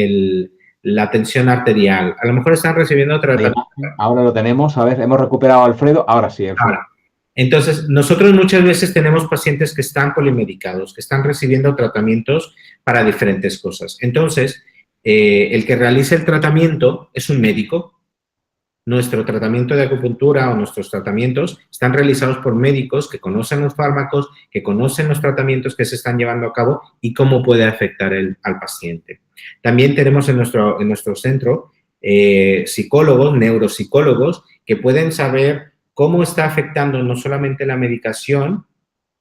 la tensión arterial, a lo mejor están recibiendo tratamiento. Ahora lo tenemos, a ver, hemos recuperado a Alfredo, ahora sí, Alfredo. Ahora, entonces, nosotros muchas veces tenemos pacientes que están polimedicados, que están recibiendo tratamientos para diferentes cosas. Entonces, el que realiza el tratamiento es un médico. Nuestro tratamiento de acupuntura o nuestros tratamientos están realizados por médicos que conocen los fármacos, que conocen los tratamientos que se están llevando a cabo y cómo puede afectar al paciente. También tenemos en nuestro centro psicólogos, neuropsicólogos, que pueden saber cómo está afectando no solamente la medicación,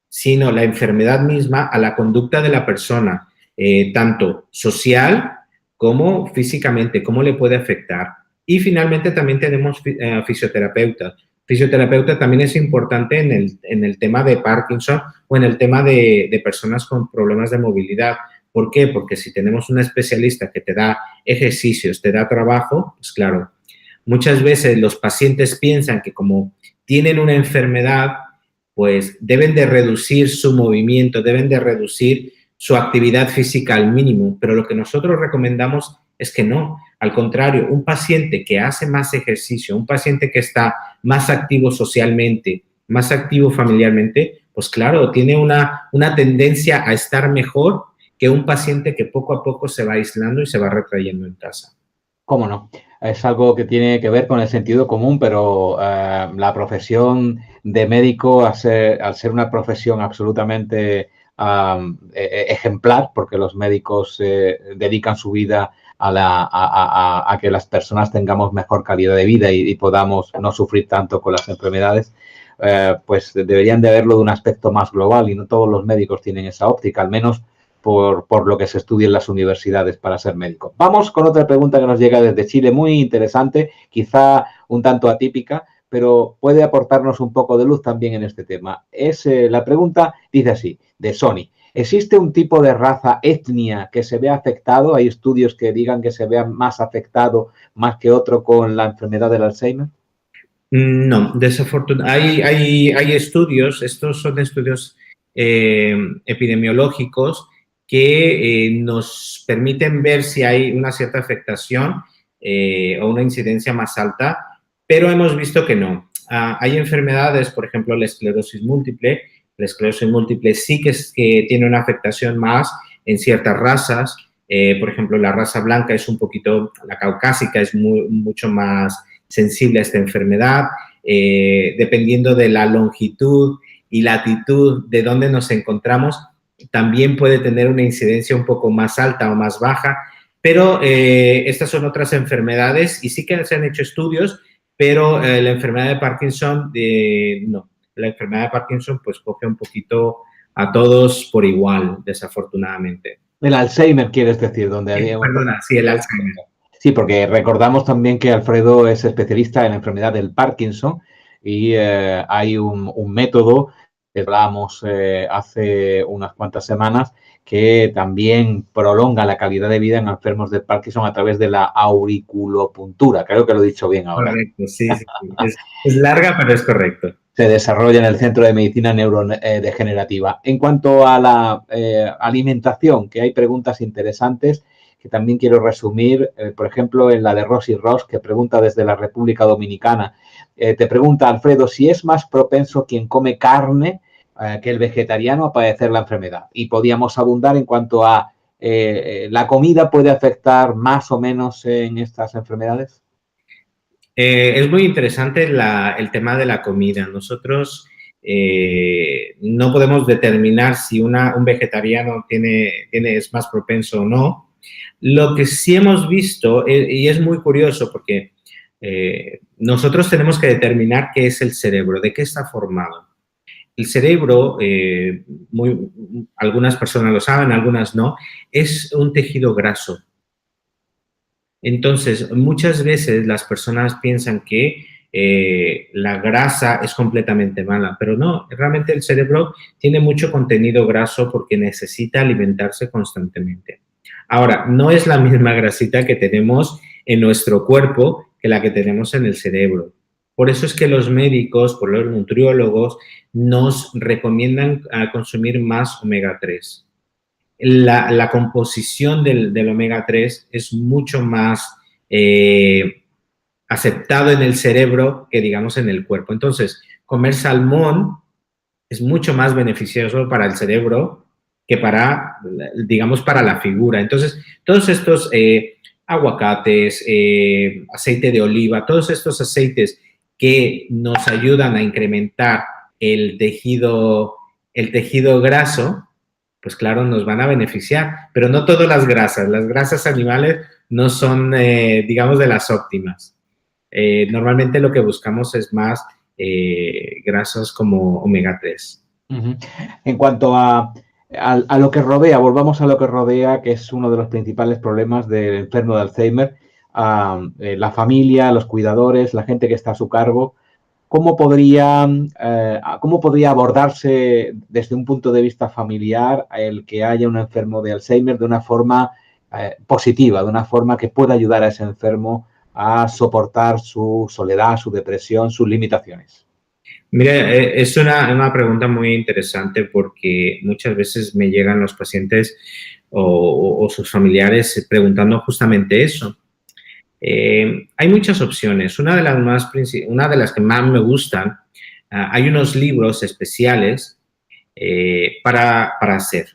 sino la enfermedad misma a la conducta de la persona, tanto social como físicamente, cómo le puede afectar. Y finalmente también tenemos fisioterapeutas. Fisioterapeuta también es importante en el tema de Parkinson o en el tema de personas con problemas de movilidad. ¿Por qué? Porque si tenemos un especialista que te da ejercicios, te da trabajo, pues claro, muchas veces los pacientes piensan que como tienen una enfermedad, pues deben de reducir su movimiento, deben de reducir su actividad física al mínimo, pero lo que nosotros recomendamos es que no. Al contrario, un paciente que hace más ejercicio, un paciente que está más activo socialmente, más activo familiarmente, pues claro, tiene una tendencia a estar mejor que un paciente que poco a poco se va aislando y se va retrayendo en casa. ¿Cómo no? Es algo que tiene que ver con el sentido común, pero la profesión de médico, al ser una profesión absolutamente ejemplar, porque los médicos dedican su vida a que las personas tengamos mejor calidad de vida y podamos no sufrir tanto con las enfermedades, pues deberían de verlo de un aspecto más global y no todos los médicos tienen esa óptica, al menos por lo que se estudia en las universidades para ser médico. Vamos con otra pregunta que nos llega desde Chile, muy interesante, quizá un tanto atípica, pero puede aportarnos un poco de luz también en este tema. La pregunta dice así, de Sony. ¿Existe un tipo de raza, etnia que se vea afectado? ¿Hay estudios que digan que se vea más afectado más que otro con la enfermedad del Alzheimer? No, desafortunadamente. Hay estudios, estos son estudios epidemiológicos que nos permiten ver si hay una cierta afectación o una incidencia más alta, pero hemos visto que no. Hay enfermedades, por ejemplo, la esclerosis múltiple. La esclerosis múltiple sí que tiene una afectación más en ciertas razas. Por ejemplo, la raza blanca es un poquito, la caucásica es mucho más sensible a esta enfermedad. Dependiendo de la longitud y latitud de donde nos encontramos, también puede tener una incidencia un poco más alta o más baja, pero estas son otras enfermedades y sí que se han hecho estudios, pero la enfermedad de Parkinson, no. La enfermedad de Parkinson pues coge un poquito a todos por igual, desafortunadamente. El Alzheimer, quieres decir, donde había... Perdona, sí, el Alzheimer. Sí, porque recordamos también que Alfredo es especialista en la enfermedad del Parkinson y hay un método que hablábamos hace unas cuantas semanas que también prolonga la calidad de vida en enfermos de Parkinson a través de la auriculopuntura. Creo que lo he dicho bien ahora. Correcto, sí. Es larga, pero es correcto. Se desarrolla en el Centro de Medicina Neurodegenerativa. En cuanto a la alimentación, que hay preguntas interesantes que también quiero resumir, por ejemplo, en la de Rosy Ross, que pregunta desde la República Dominicana. Te pregunta, Alfredo, si es más propenso quien come carne que el vegetariano a padecer la enfermedad. Y podíamos abundar en cuanto a la comida puede afectar más o menos en estas enfermedades. Es muy interesante el tema de la comida. Nosotros no podemos determinar si un vegetariano es más propenso o no. Lo que sí hemos visto, y es muy curioso porque nosotros tenemos que determinar qué es el cerebro, de qué está formado. El cerebro, algunas personas lo saben, algunas no, es un tejido graso. Entonces, muchas veces las personas piensan que la grasa es completamente mala, pero no, realmente el cerebro tiene mucho contenido graso porque necesita alimentarse constantemente. Ahora, no es la misma grasita que tenemos en nuestro cuerpo que la que tenemos en el cerebro. Por eso es que los médicos, por los nutriólogos, nos recomiendan consumir más omega 3. La composición del omega 3 es mucho más aceptado en el cerebro que, digamos, en el cuerpo. Entonces, comer salmón es mucho más beneficioso para el cerebro que para, digamos, para la figura. Entonces, todos estos aguacates, aceite de oliva, todos estos aceites que nos ayudan a incrementar el tejido graso, pues claro, nos van a beneficiar, pero no todas las grasas animales no son, digamos, de las óptimas. Normalmente lo que buscamos es más grasas como omega 3. Uh-huh. En cuanto a lo que rodea, volvamos a lo que rodea, que es uno de los principales problemas del enfermo de Alzheimer, la familia, los cuidadores, la gente que está a su cargo. ¿Cómo podría abordarse desde un punto de vista familiar el que haya un enfermo de Alzheimer de una forma positiva, de una forma que pueda ayudar a ese enfermo a soportar su soledad, su depresión, sus limitaciones? Mira, es una pregunta muy interesante porque muchas veces me llegan los pacientes o sus familiares preguntando justamente eso. Hay muchas opciones. Una de las que más me gustan, hay unos libros especiales para hacer.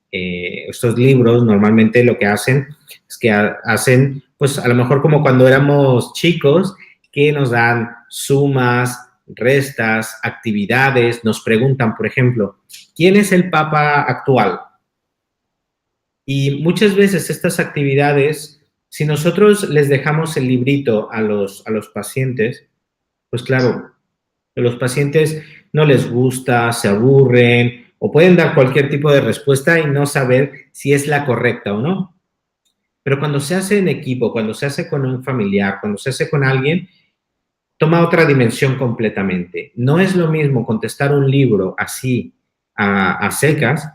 Estos libros normalmente lo que hacen es que hacen, pues a lo mejor como cuando éramos chicos, que nos dan sumas, restas, actividades, nos preguntan, por ejemplo, ¿quién es el Papa actual? Y muchas veces estas actividades, si nosotros les dejamos el librito a los pacientes, pues claro, a los pacientes no les gusta, se aburren o pueden dar cualquier tipo de respuesta y no saber si es la correcta o no. Pero cuando se hace en equipo, cuando se hace con un familiar, cuando se hace con alguien, toma otra dimensión completamente. No es lo mismo contestar un libro así a secas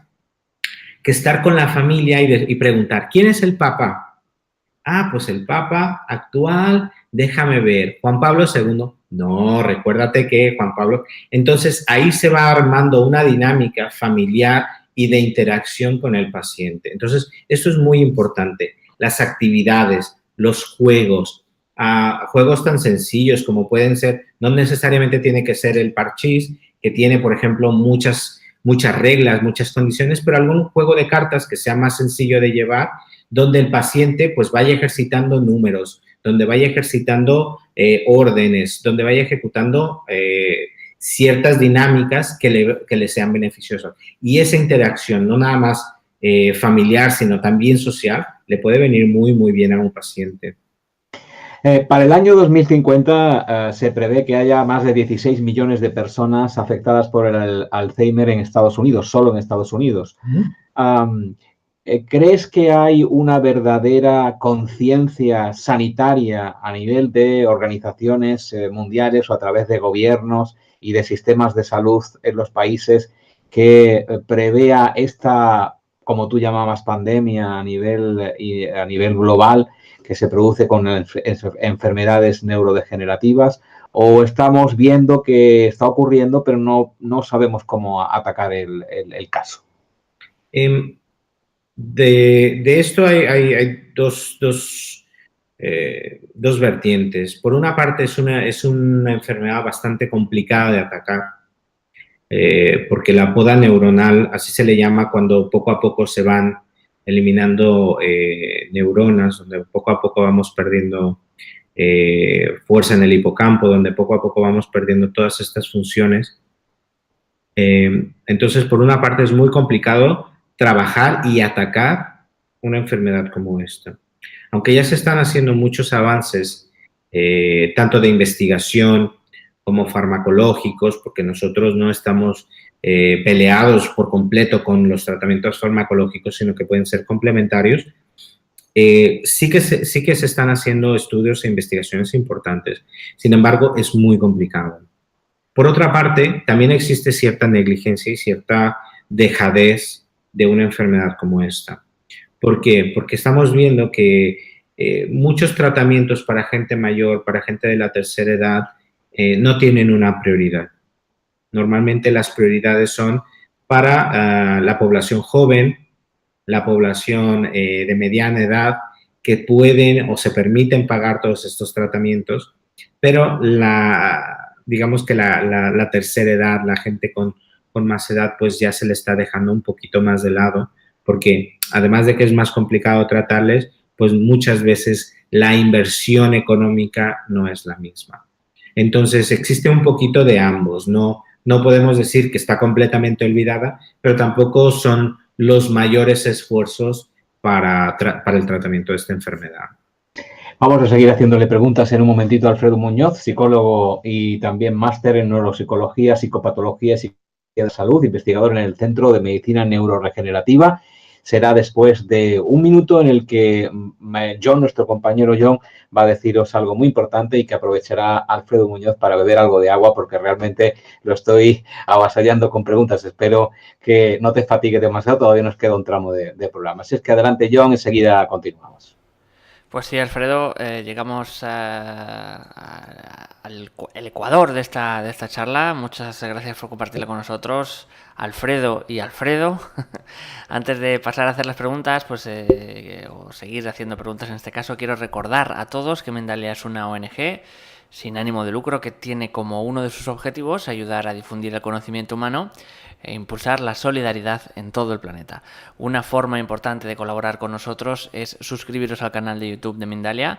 que estar con la familia y preguntar, ¿quién es el Papa? Ah, pues el Papa actual, déjame ver, Juan Pablo II. No, recuérdate que Juan Pablo... Entonces, ahí se va armando una dinámica familiar y de interacción con el paciente. Entonces, esto es muy importante. Las actividades, los juegos, juegos tan sencillos como pueden ser, no necesariamente tiene que ser el parchís, que tiene, por ejemplo, muchas reglas, muchas condiciones, pero algún juego de cartas que sea más sencillo de llevar, donde el paciente pues vaya ejercitando números, donde vaya ejercitando órdenes, donde vaya ejecutando ciertas dinámicas que le sean beneficiosas. Y esa interacción, no nada más familiar, sino también social, le puede venir muy, muy bien a un paciente. Para el año 2050 se prevé que haya más de 16 millones de personas afectadas por el Alzheimer en Estados Unidos, solo en Estados Unidos. ¿Crees que hay una verdadera conciencia sanitaria a nivel de organizaciones mundiales o a través de gobiernos y de sistemas de salud en los países que prevea esta, como tú llamabas, pandemia a nivel global, que se produce con enfermedades neurodegenerativas, o estamos viendo que está ocurriendo, pero no sabemos cómo atacar el caso? De esto hay dos vertientes. Por una parte, es una enfermedad bastante complicada de atacar, porque la poda neuronal, así se le llama cuando poco a poco se van eliminando neuronas, donde poco a poco vamos perdiendo fuerza en el hipocampo, donde poco a poco vamos perdiendo todas estas funciones. Entonces, por una parte, es muy complicado trabajar y atacar una enfermedad como esta. Aunque ya se están haciendo muchos avances, tanto de investigación como farmacológicos, porque nosotros no estamos peleados por completo con los tratamientos farmacológicos, sino que pueden ser complementarios, sí que se están haciendo estudios e investigaciones importantes. Sin embargo, es muy complicado. Por otra parte, también existe cierta negligencia y cierta dejadez de una enfermedad como esta. ¿Por qué? Porque estamos viendo que muchos tratamientos para gente mayor, para gente de la tercera edad, no tienen una prioridad. Normalmente las prioridades son para la población joven, la población de mediana edad, que pueden o se permiten pagar todos estos tratamientos, pero digamos que la tercera edad, la gente con más edad, pues ya se le está dejando un poquito más de lado, porque además de que es más complicado tratarles, pues muchas veces la inversión económica no es la misma. Entonces, existe un poquito de ambos. No podemos decir que está completamente olvidada, pero tampoco son los mayores esfuerzos para el tratamiento de esta enfermedad. Vamos a seguir haciéndole preguntas en un momentito a Alfredo Muñoz, psicólogo y también máster en neuropsicología, psicopatología y psicología de salud, investigador en el Centro de Medicina Neuroregenerativa. Será después de un minuto en el que John, nuestro compañero John, va a deciros algo muy importante y que aprovechará Alfredo Muñoz para beber algo de agua, porque realmente lo estoy avasallando con preguntas. Espero que no te fatigue demasiado, todavía nos queda un tramo de programa. Así es que adelante, John, enseguida continuamos. Pues sí, Alfredo, llegamos al ecuador de esta charla. Muchas gracias por compartirla con nosotros, Alfredo y Alfredo. Antes de pasar a hacer las preguntas, pues o seguir haciendo preguntas en este caso, quiero recordar a todos que Mindalia es una ONG sin ánimo de lucro que tiene como uno de sus objetivos ayudar a difundir el conocimiento humano e impulsar la solidaridad en todo el planeta. Una forma importante de colaborar con nosotros es suscribiros al canal de YouTube de Mindalia,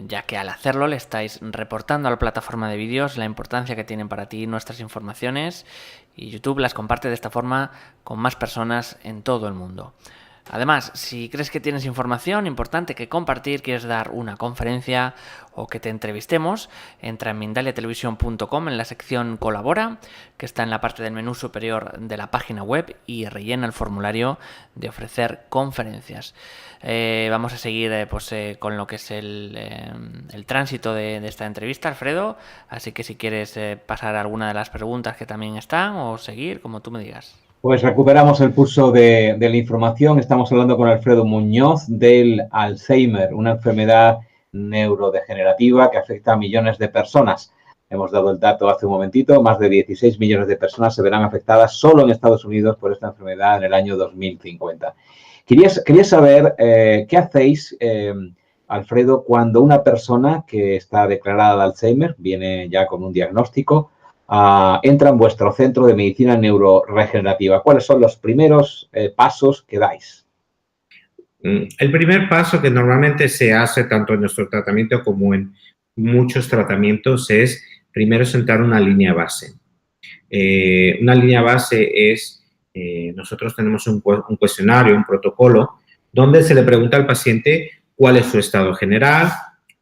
ya que al hacerlo le estáis reportando a la plataforma de vídeos la importancia que tienen para ti nuestras informaciones, y YouTube las comparte de esta forma con más personas en todo el mundo. Además, si crees que tienes información importante que compartir, quieres dar una conferencia o que te entrevistemos, entra en mindaliatelevisión.com en la sección Colabora, que está en la parte del menú superior de la página web, y rellena el formulario de ofrecer conferencias. Vamos a seguir con lo que es el tránsito de esta entrevista, Alfredo, así que si quieres pasar alguna de las preguntas que también están o seguir, como tú me digas. Pues recuperamos el pulso de la información. Estamos hablando con Alfredo Muñoz del Alzheimer, una enfermedad neurodegenerativa que afecta a millones de personas. Hemos dado el dato hace un momentito, más de 16 millones de personas se verán afectadas solo en Estados Unidos por esta enfermedad en el año 2050. Quería saber qué hacéis, Alfredo, cuando una persona que está declarada de Alzheimer, viene ya con un diagnóstico, entra en vuestro centro de medicina neuroregenerativa. ¿Cuáles son los primeros pasos que dais? El primer paso que normalmente se hace tanto en nuestro tratamiento como en muchos tratamientos es primero sentar una línea base. Una línea base es, nosotros tenemos un cuestionario, un protocolo, donde se le pregunta al paciente cuál es su estado general,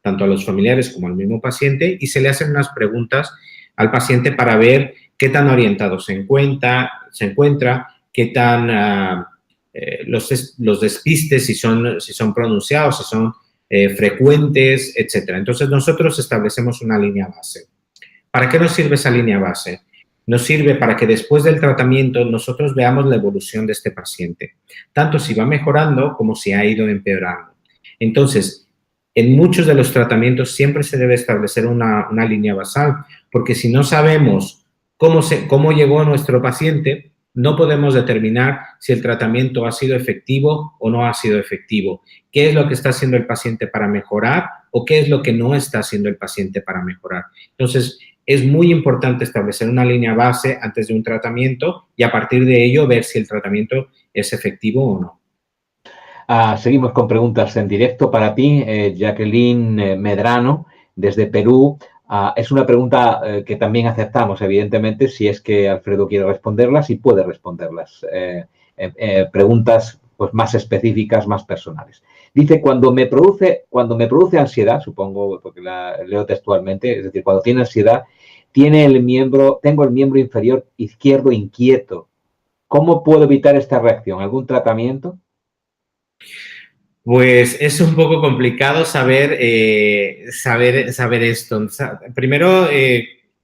tanto a los familiares como al mismo paciente, y se le hacen unas preguntas al paciente para ver qué tan orientado se encuentra, qué tan los despistes, si son pronunciados, si son frecuentes, etcétera. Entonces, nosotros establecemos una línea base. ¿Para qué nos sirve esa línea base? Nos sirve para que después del tratamiento nosotros veamos la evolución de este paciente, tanto si va mejorando como si ha ido empeorando. Entonces, en muchos de los tratamientos siempre se debe establecer una línea basal, porque si no sabemos cómo llegó nuestro paciente, no podemos determinar si el tratamiento ha sido efectivo o no ha sido efectivo. ¿Qué es lo que está haciendo el paciente para mejorar o qué es lo que no está haciendo el paciente para mejorar? Entonces, es muy importante establecer una línea base antes de un tratamiento y a partir de ello ver si el tratamiento es efectivo o no. Seguimos con preguntas en directo para ti, Jacqueline Medrano, desde Perú. Es una pregunta que también aceptamos, evidentemente, si es que Alfredo quiere responderlas y puede responderlas. Preguntas pues, más específicas, más personales. Dice, cuando me produce ansiedad, supongo, porque la leo textualmente, es decir, cuando tiene ansiedad, tengo el miembro inferior izquierdo inquieto. ¿Cómo puedo evitar esta reacción? ¿Algún tratamiento? Pues es un poco complicado saber esto. Primero,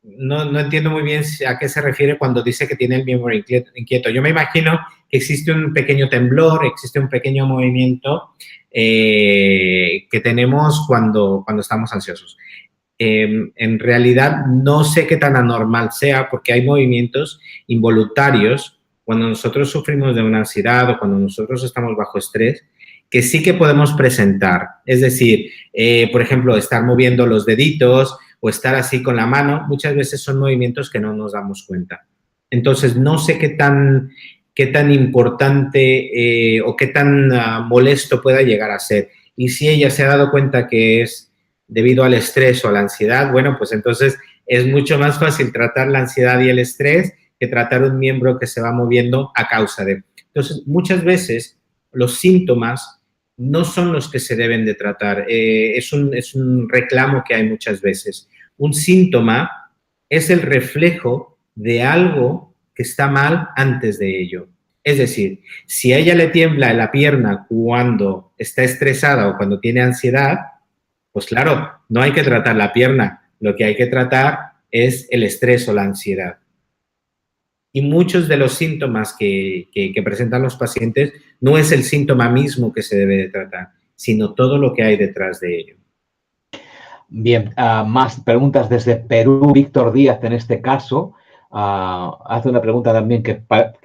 no entiendo muy bien a qué se refiere cuando dice que tiene el miembro inquieto. Yo me imagino que existe un pequeño temblor, existe un pequeño movimiento que tenemos cuando estamos ansiosos. En realidad, no sé qué tan anormal sea porque hay movimientos involuntarios cuando nosotros sufrimos de una ansiedad o cuando nosotros estamos bajo estrés, que sí que podemos presentar. Es decir, por ejemplo, estar moviendo los deditos o estar así con la mano, muchas veces son movimientos que no nos damos cuenta. Entonces, no sé qué tan importante o qué tan molesto pueda llegar a ser. Y si ella se ha dado cuenta que es debido al estrés o a la ansiedad, bueno, pues entonces es mucho más fácil tratar la ansiedad y el estrés que tratar un miembro que se va moviendo a causa de. Entonces, muchas veces los síntomas no son los que se deben de tratar. Es un reclamo que hay muchas veces. Un síntoma es el reflejo de algo que está mal antes de ello. Es decir, si a ella le tiembla la pierna cuando está estresada o cuando tiene ansiedad, pues claro, no hay que tratar la pierna. Lo que hay que tratar es el estrés o la ansiedad. Y muchos de los síntomas que presentan los pacientes no es el síntoma mismo que se debe de tratar, sino todo lo que hay detrás de ello. Bien, más preguntas desde Perú. Víctor Díaz, en este caso, hace una pregunta también que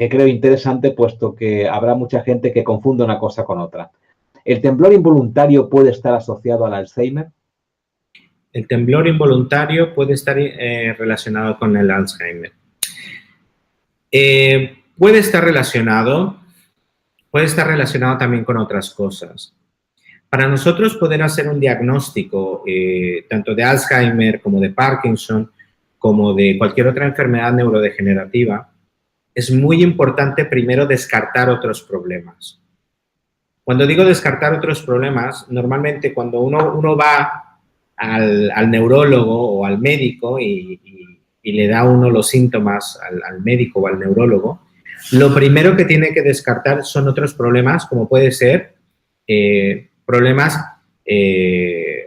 creo interesante, puesto que habrá mucha gente que confunde una cosa con otra. ¿El temblor involuntario puede estar asociado al Alzheimer? El temblor involuntario puede estar relacionado con el Alzheimer. Puede estar relacionado también con otras cosas. Para nosotros poder hacer un diagnóstico tanto de Alzheimer como de Parkinson, como de cualquier otra enfermedad neurodegenerativa, es muy importante primero descartar otros problemas. Cuando digo descartar otros problemas, normalmente cuando uno va al neurólogo o al médico y le da uno los síntomas al médico o al neurólogo, lo primero que tiene que descartar son otros problemas, como puede ser problemas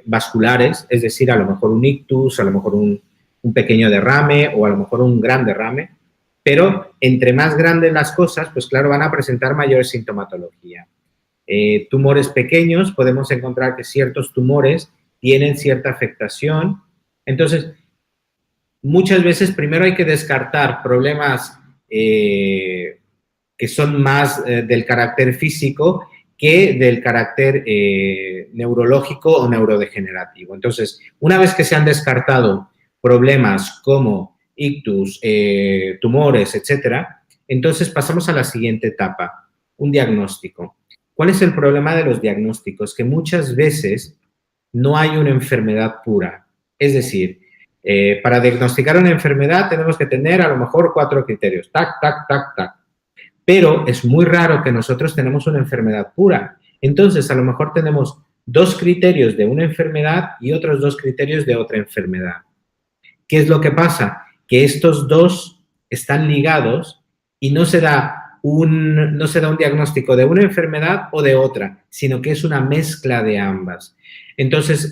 vasculares, es decir, a lo mejor un ictus, a lo mejor un pequeño derrame o a lo mejor un gran derrame, pero entre más grandes las cosas, pues claro, van a presentar mayor sintomatología. Tumores pequeños, podemos encontrar que ciertos tumores tienen cierta afectación. Entonces, muchas veces primero hay que descartar problemas que son más del carácter físico que del carácter neurológico o neurodegenerativo. Entonces, una vez que se han descartado problemas como ictus, tumores, etcétera, entonces pasamos a la siguiente etapa, un diagnóstico. ¿Cuál es el problema de los diagnósticos? Que muchas veces no hay una enfermedad pura. Es decir, para diagnosticar una enfermedad tenemos que tener a lo mejor 4 criterios. Tac, tac, tac, tac. Pero es muy raro que nosotros tenemos una enfermedad pura. Entonces, a lo mejor tenemos 2 criterios de una enfermedad y otros 2 criterios de otra enfermedad. ¿Qué es lo que pasa? Que estos 2 están ligados y no se da un diagnóstico de una enfermedad o de otra, sino que es una mezcla de ambas. Entonces,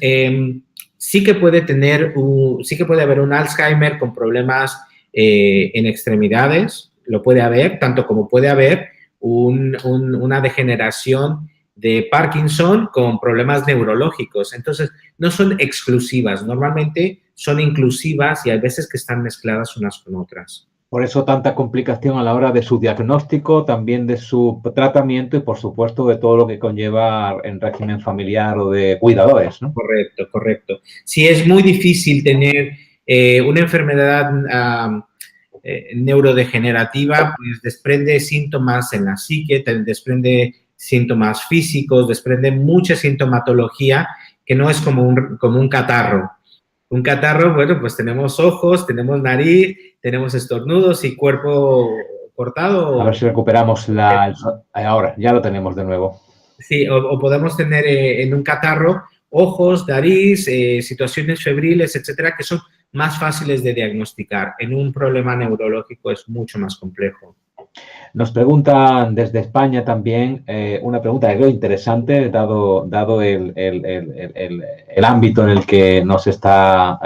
sí que puede haber un Alzheimer con problemas en extremidades, lo puede haber, tanto como puede haber una degeneración de Parkinson con problemas neurológicos. Entonces, no son exclusivas, normalmente son inclusivas y hay veces que están mezcladas unas con otras. Por eso tanta complicación a la hora de su diagnóstico, también de su tratamiento y, por supuesto, de todo lo que conlleva en régimen familiar o de cuidadores, ¿no? Correcto, correcto. Si es muy difícil tener una enfermedad neurodegenerativa, pues desprende síntomas en la psique, desprende síntomas físicos, desprende mucha sintomatología que no es como un catarro. Un catarro, bueno, pues tenemos ojos, tenemos nariz, tenemos estornudos y cuerpo cortado. A ver si recuperamos ahora, ya lo tenemos de nuevo. Sí, o podemos tener en un catarro ojos, nariz, situaciones febriles, etcétera, que son más fáciles de diagnosticar. En un problema neurológico es mucho más complejo. Nos preguntan desde España también una pregunta que creo interesante, dado el ámbito en el que nos está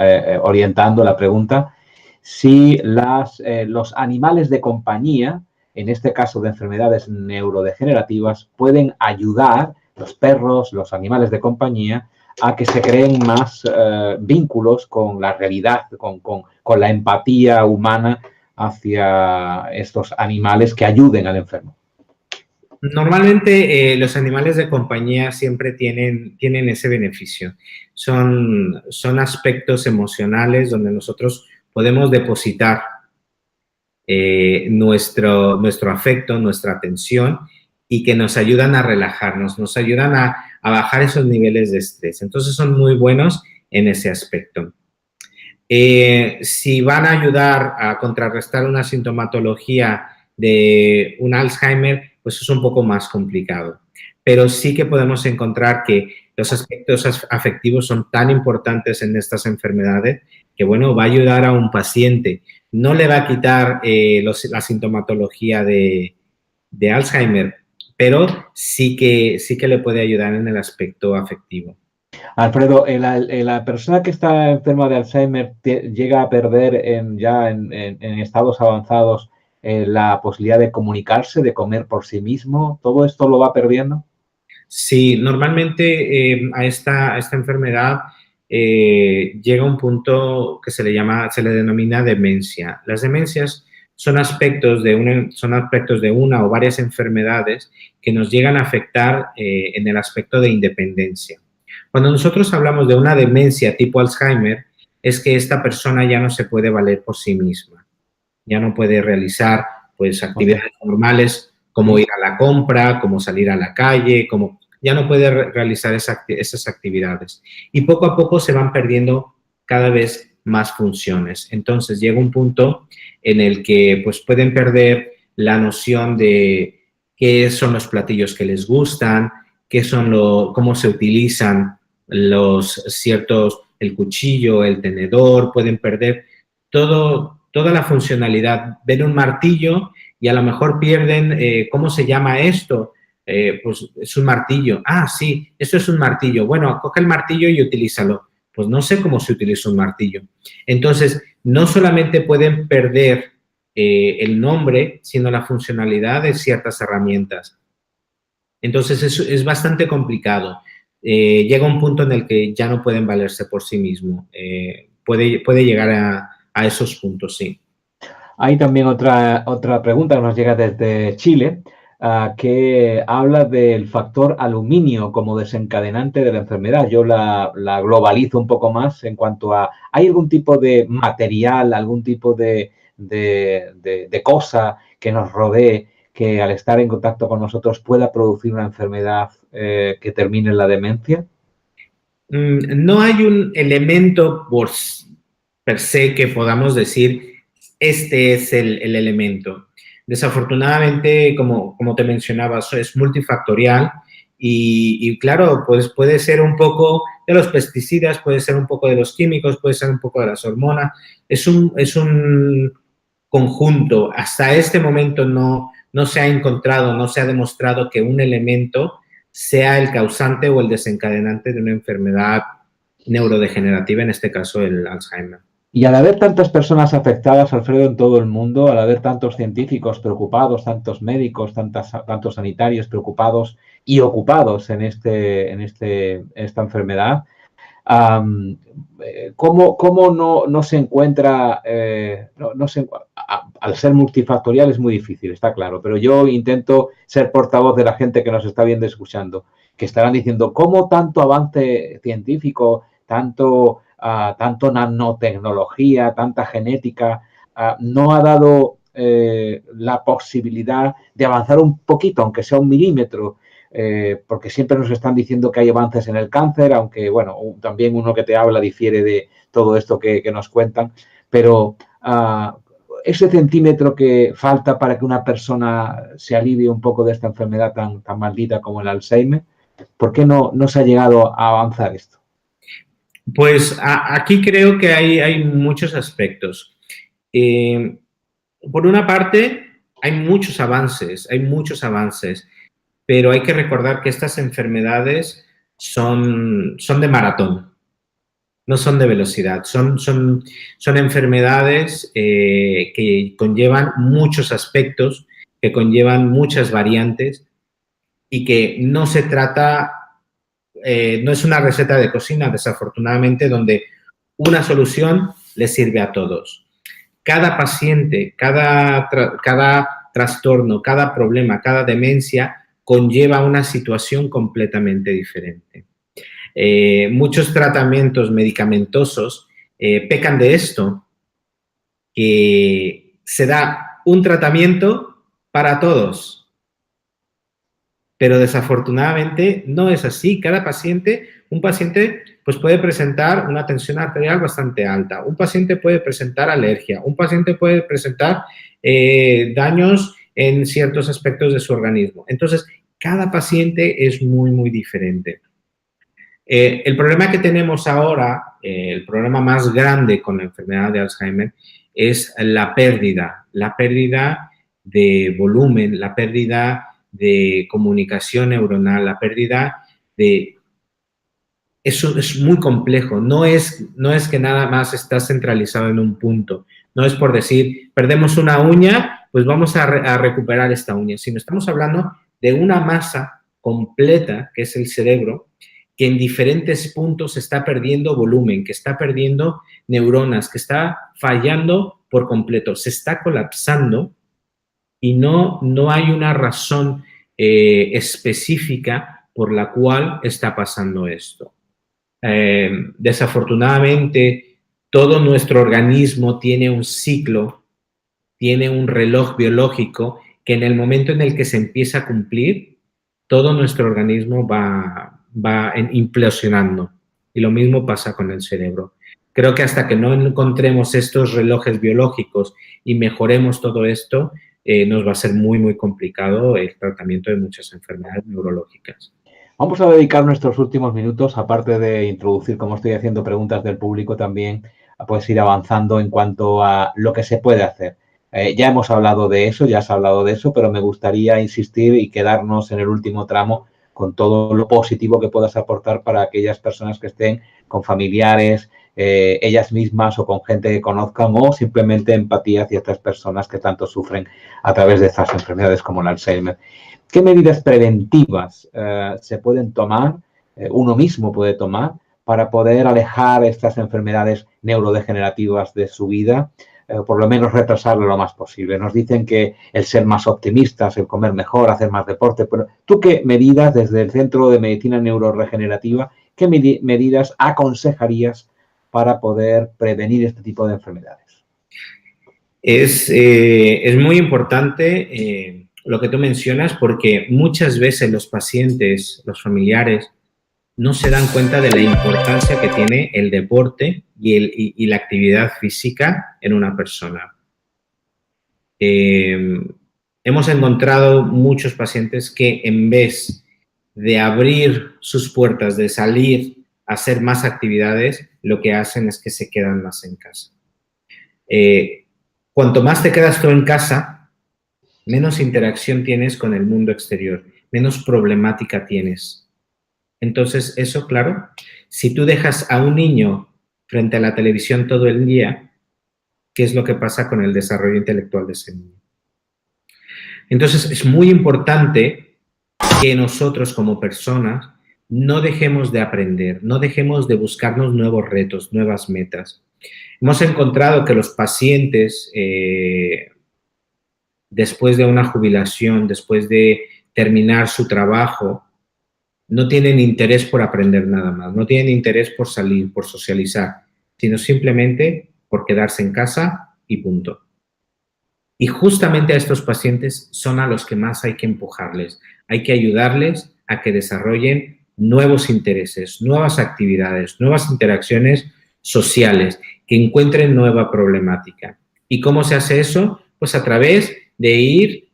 orientando la pregunta, si los animales de compañía, en este caso de enfermedades neurodegenerativas, pueden ayudar, los perros, los animales de compañía, a que se creen más vínculos con la realidad, con la empatía humana hacia estos animales que ayuden al enfermo. Normalmente los animales de compañía siempre tienen ese beneficio. Son aspectos emocionales donde nosotros podemos depositar nuestro afecto, nuestra atención y que nos ayudan a relajarnos, nos ayudan a bajar esos niveles de estrés. Entonces son muy buenos en ese aspecto. Si van a ayudar a contrarrestar una sintomatología de un Alzheimer, pues es un poco más complicado. Pero sí que podemos encontrar que los aspectos afectivos son tan importantes en estas enfermedades que, bueno, va a ayudar a un paciente. No le va a quitar la sintomatología de Alzheimer, pero sí que le puede ayudar en el aspecto afectivo. Alfredo, la persona que está enferma de Alzheimer llega a perder ya en estados avanzados la posibilidad de comunicarse, de comer por sí mismo. ¿Todo esto lo va perdiendo? Sí, normalmente a esta enfermedad llega un punto que se le denomina demencia. Las demencias son aspectos de una o varias enfermedades que nos llegan a afectar en el aspecto de independencia. Cuando nosotros hablamos de una demencia tipo Alzheimer, es que esta persona ya no se puede valer por sí misma, ya no puede realizar pues actividades normales como ir a la compra, como salir a la calle, ya no puede realizar esas actividades. Y poco a poco se van perdiendo cada vez más funciones. Entonces llega un punto en el que pues pueden perder la noción de qué son los platillos que les gustan, cómo se utilizan el cuchillo, el tenedor, pueden perder toda la funcionalidad. Ven un martillo y a lo mejor pierden cómo se llama esto. Pues es un martillo. Ah, sí, eso es un martillo. Bueno, coge el martillo y utilízalo. Pues no sé cómo se utiliza un martillo. Entonces, no solamente pueden perder el nombre, sino la funcionalidad de ciertas herramientas. Entonces, es bastante complicado. Llega un punto en el que ya no pueden valerse por sí mismo. Puede llegar a esos puntos, sí. Hay también otra pregunta que nos llega desde Chile, que habla del factor aluminio como desencadenante de la enfermedad. Yo la globalizo un poco más en cuanto a, ¿hay algún tipo de material, algún tipo de cosa que nos rodee que al estar en contacto con nosotros pueda producir una enfermedad que termine en la demencia? No hay un elemento per se que podamos decir, este es el elemento. Desafortunadamente, como te mencionaba, es multifactorial Y claro, pues puede ser un poco de los pesticidas, puede ser un poco de los químicos, puede ser un poco de las hormonas. Es un conjunto. Hasta este momento no se ha encontrado, no se ha demostrado que un elemento sea el causante o el desencadenante de una enfermedad neurodegenerativa, en este caso el Alzheimer. Y al haber tantas personas afectadas, Alfredo, en todo el mundo, al haber tantos científicos preocupados, tantos médicos, tantos sanitarios preocupados y ocupados en esta enfermedad, ¿cómo no se encuentra? Al ser multifactorial es muy difícil, está claro, pero yo intento ser portavoz de la gente que nos está viendo y escuchando, que estarán diciendo, ¿cómo tanto avance científico, tanto nanotecnología, tanta genética, no ha dado la posibilidad de avanzar un poquito, aunque sea un milímetro? Porque siempre nos están diciendo que hay avances en el cáncer, aunque, bueno, también uno que te habla difiere de todo esto que nos cuentan, pero ese centímetro que falta para que una persona se alivie un poco de esta enfermedad tan maldita como el Alzheimer, ¿por qué no se ha llegado a avanzar esto? Pues aquí creo que hay muchos aspectos. Por una parte, hay muchos avances, pero hay que recordar que estas enfermedades son de maratón, no son de velocidad, son enfermedades que conllevan muchos aspectos, que conllevan muchas variantes y que no se trata, no es una receta de cocina, desafortunadamente, donde una solución le sirve a todos. Cada paciente, cada trastorno, cada problema, cada demencia conlleva una situación completamente diferente. Muchos tratamientos medicamentosos pecan de esto, que se da un tratamiento para todos, pero desafortunadamente no es así. Un paciente pues puede presentar una tensión arterial bastante alta, un paciente puede presentar alergia, un paciente puede presentar daños en ciertos aspectos de su organismo. Entonces, cada paciente es muy, muy diferente. El problema que tenemos ahora, el problema más grande con la enfermedad de Alzheimer es la pérdida de volumen, la pérdida de comunicación neuronal, la pérdida de... Eso es muy complejo, no es que nada más está centralizado en un punto, no es por decir, perdemos una uña, pues vamos a recuperar esta uña, sino estamos hablando de una masa completa, que es el cerebro, que en diferentes puntos está perdiendo volumen, que está perdiendo neuronas, que está fallando por completo, se está colapsando y no hay una razón específica por la cual está pasando esto. Desafortunadamente, todo nuestro organismo tiene un ciclo, tiene un reloj biológico que en el momento en el que se empieza a cumplir, todo nuestro organismo va implosionando. Y lo mismo pasa con el cerebro. Creo que hasta que no encontremos estos relojes biológicos y mejoremos todo esto, nos va a ser muy, muy complicado el tratamiento de muchas enfermedades neurológicas. Vamos a dedicar nuestros últimos minutos, aparte de introducir, como estoy haciendo, preguntas del público, también a pues ir avanzando en cuanto a lo que se puede hacer. Ya hemos hablado de eso, ya has hablado de eso, pero me gustaría insistir y quedarnos en el último tramo con todo lo positivo que puedas aportar para aquellas personas que estén con familiares, ellas mismas o con gente que conozcan, o simplemente empatía hacia estas personas que tanto sufren a través de estas enfermedades como el Alzheimer. ¿Qué medidas preventivas se pueden tomar, uno mismo puede tomar, para poder alejar estas enfermedades neurodegenerativas de su vida, por lo menos retrasarlo lo más posible? Nos dicen que el ser más optimistas, el comer mejor, hacer más deporte, pero ¿tú qué medidas desde el Centro de Medicina Neuroregenerativa, qué medidas aconsejarías para poder prevenir este tipo de enfermedades? Es muy importante lo que tú mencionas, porque muchas veces los pacientes, los familiares, no se dan cuenta de la importancia que tiene el deporte y la actividad física en una persona. Hemos encontrado muchos pacientes que en vez de abrir sus puertas, de salir a hacer más actividades, lo que hacen es que se quedan más en casa. Cuanto más te quedas tú en casa, menos interacción tienes con el mundo exterior, menos problemática tienes. Entonces, eso, claro, si tú dejas a un niño frente a la televisión todo el día, ¿qué es lo que pasa con el desarrollo intelectual de ese niño? Entonces, es muy importante que nosotros como personas no dejemos de aprender, no dejemos de buscarnos nuevos retos, nuevas metas. Hemos encontrado que los pacientes, después de una jubilación, después de terminar su trabajo, no tienen interés por aprender nada más, no tienen interés por salir, por socializar, sino simplemente por quedarse en casa y punto. Y justamente a estos pacientes son a los que más hay que empujarles, hay que ayudarles a que desarrollen nuevos intereses, nuevas actividades, nuevas interacciones sociales, que encuentren nueva problemática. ¿Y cómo se hace eso? Pues a través de ir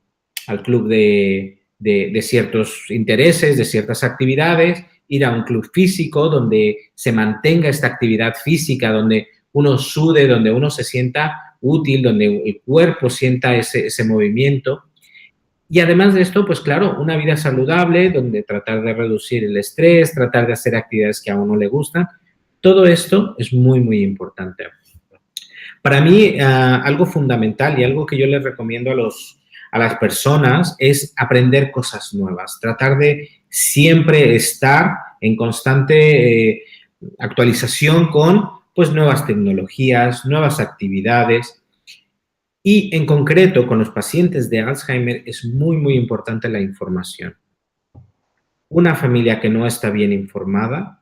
al club de ciertos intereses, de ciertas actividades, ir a un club físico donde se mantenga esta actividad física, donde uno sude, donde uno se sienta útil, donde el cuerpo sienta ese movimiento. Y además de esto, pues claro, una vida saludable, donde tratar de reducir el estrés, tratar de hacer actividades que a uno le gustan. Todo esto es muy, muy importante. Para mí, algo fundamental y algo que yo les recomiendo a las personas es aprender cosas nuevas, tratar de siempre estar en constante actualización con pues, nuevas tecnologías, nuevas actividades. Y en concreto, con los pacientes de Alzheimer es muy, muy importante la información. Una familia que no está bien informada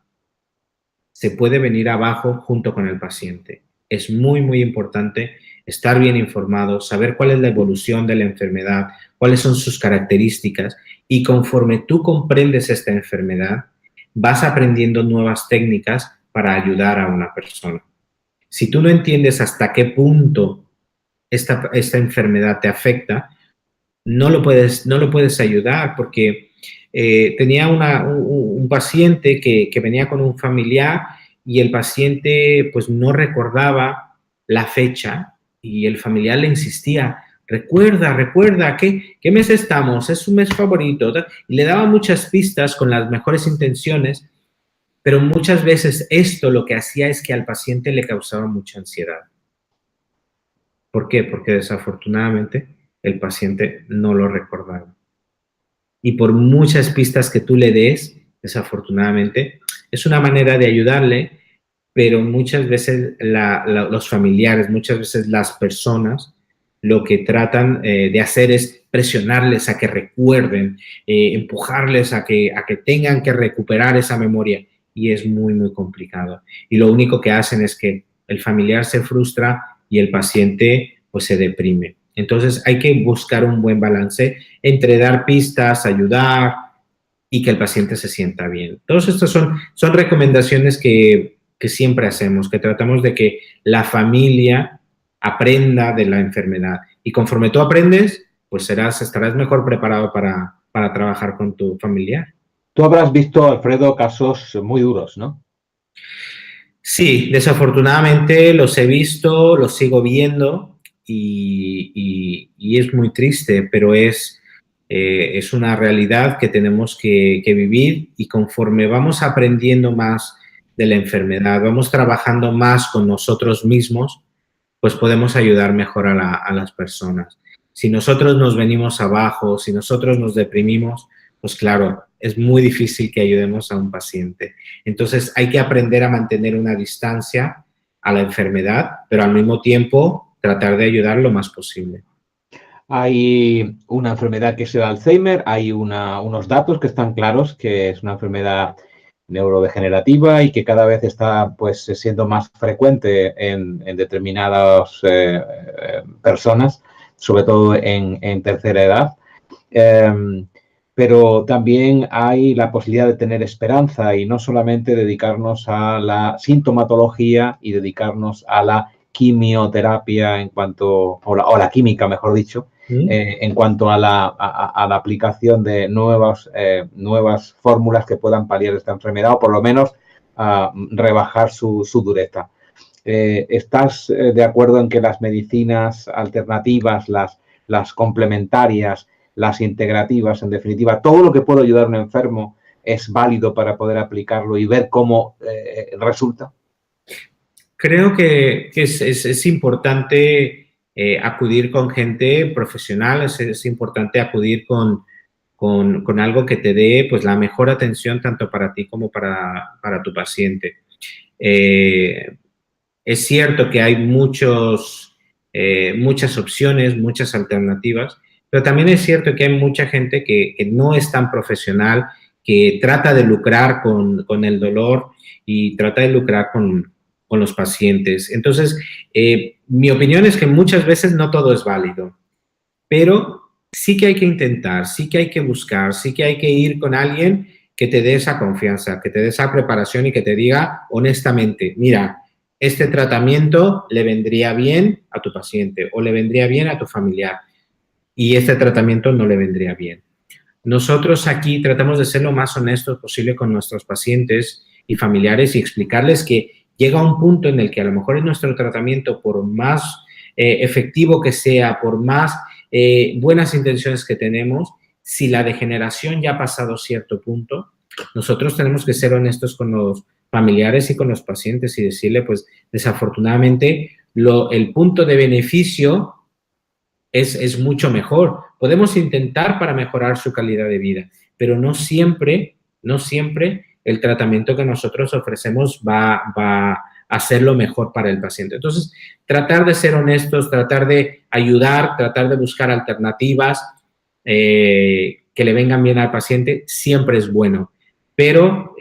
se puede venir abajo junto con el paciente. Es muy, muy importante estar bien informado, saber cuál es la evolución de la enfermedad, cuáles son sus características y conforme tú comprendes esta enfermedad, vas aprendiendo nuevas técnicas para ayudar a una persona. Si tú no entiendes hasta qué punto esta enfermedad te afecta, no lo puedes ayudar porque tenía un paciente que venía con un familiar y el paciente pues no recordaba la fecha y el familiar le insistía, recuerda, ¿qué mes estamos? Es su mes favorito. Y le daba muchas pistas con las mejores intenciones, pero muchas veces esto lo que hacía es que al paciente le causaba mucha ansiedad. ¿Por qué? Porque desafortunadamente el paciente no lo recordaba. Y por muchas pistas que tú le des, desafortunadamente, es una manera de ayudarle, pero muchas veces los familiares, muchas veces las personas, lo que tratan de hacer es presionarles a que recuerden, empujarles a que tengan que recuperar esa memoria. Y es muy, muy complicado. Y lo único que hacen es que el familiar se frustra y el paciente pues se deprime. Entonces hay que buscar un buen balance entre dar pistas, ayudar y que el paciente se sienta bien. Todas estas son recomendaciones que siempre hacemos, que tratamos de que la familia aprenda de la enfermedad. Y conforme tú aprendes, pues estarás mejor preparado para trabajar con tu familiar. Tú habrás visto, Alfredo, casos muy duros, ¿no? Sí, desafortunadamente los he visto, los sigo viendo y es muy triste, pero es una realidad que tenemos que vivir y conforme vamos aprendiendo más de la enfermedad, vamos trabajando más con nosotros mismos, pues podemos ayudar mejor a las personas. Si nosotros nos venimos abajo, si nosotros nos deprimimos, pues claro, es muy difícil que ayudemos a un paciente. Entonces hay que aprender a mantener una distancia a la enfermedad, pero al mismo tiempo tratar de ayudar lo más posible. Hay una enfermedad que es el Alzheimer, hay unos datos que están claros que es una enfermedad neurodegenerativa y que cada vez está pues siendo más frecuente en determinadas personas, sobre todo en tercera edad. Pero también hay la posibilidad de tener esperanza y no solamente dedicarnos a la sintomatología y dedicarnos a la quimioterapia, o la química, mejor dicho, en cuanto a la aplicación de nuevas fórmulas que puedan paliar esta enfermedad o por lo menos rebajar su dureza. ¿Estás de acuerdo en que las medicinas alternativas, las complementarias, las integrativas, en definitiva, todo lo que puede ayudar a un enfermo es válido para poder aplicarlo y ver cómo resulta? Creo que es importante acudir con gente profesional, es importante acudir con algo que te dé pues, la mejor atención tanto para ti como para tu paciente. Es cierto que hay muchas opciones, muchas alternativas, pero también es cierto que hay mucha gente que no es tan profesional, que trata de lucrar con el dolor y trata de lucrar con los pacientes. Entonces, mi opinión es que muchas veces no todo es válido, pero sí que hay que intentar, sí que hay que buscar, sí que hay que ir con alguien que te dé esa confianza, que te dé esa preparación y que te diga honestamente, mira, este tratamiento le vendría bien a tu paciente o le vendría bien a tu familiar y este tratamiento no le vendría bien. Nosotros aquí tratamos de ser lo más honestos posible con nuestros pacientes y familiares y explicarles que llega un punto en el que a lo mejor en nuestro tratamiento, por más efectivo que sea, por más buenas intenciones que tenemos, si la degeneración ya ha pasado cierto punto, nosotros tenemos que ser honestos con los familiares y con los pacientes y decirle, pues, desafortunadamente, el punto de beneficio es mucho mejor. Podemos intentar para mejorar su calidad de vida, pero no siempre el tratamiento que nosotros ofrecemos va a ser lo mejor para el paciente. Entonces, tratar de ser honestos, tratar de ayudar, tratar de buscar alternativas que le vengan bien al paciente, siempre es bueno. Pero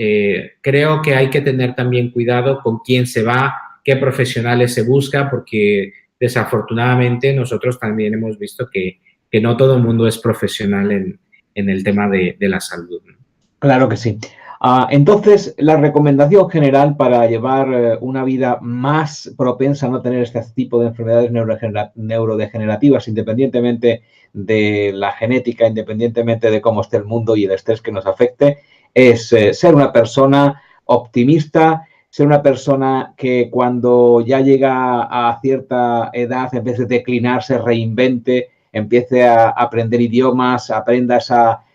creo que hay que tener también cuidado con quién se va, qué profesionales se busca, porque desafortunadamente nosotros también hemos visto que no todo el mundo es profesional en el tema de la salud, ¿no? Claro que sí. Entonces, la recomendación general para llevar una vida más propensa a no tener este tipo de enfermedades neurodegenerativas, independientemente de la genética, independientemente de cómo esté el mundo y el estrés que nos afecte, es ser una persona optimista, ser una persona que cuando ya llega a cierta edad, en vez de declinar, se reinvente, empiece a aprender idiomas, aprenda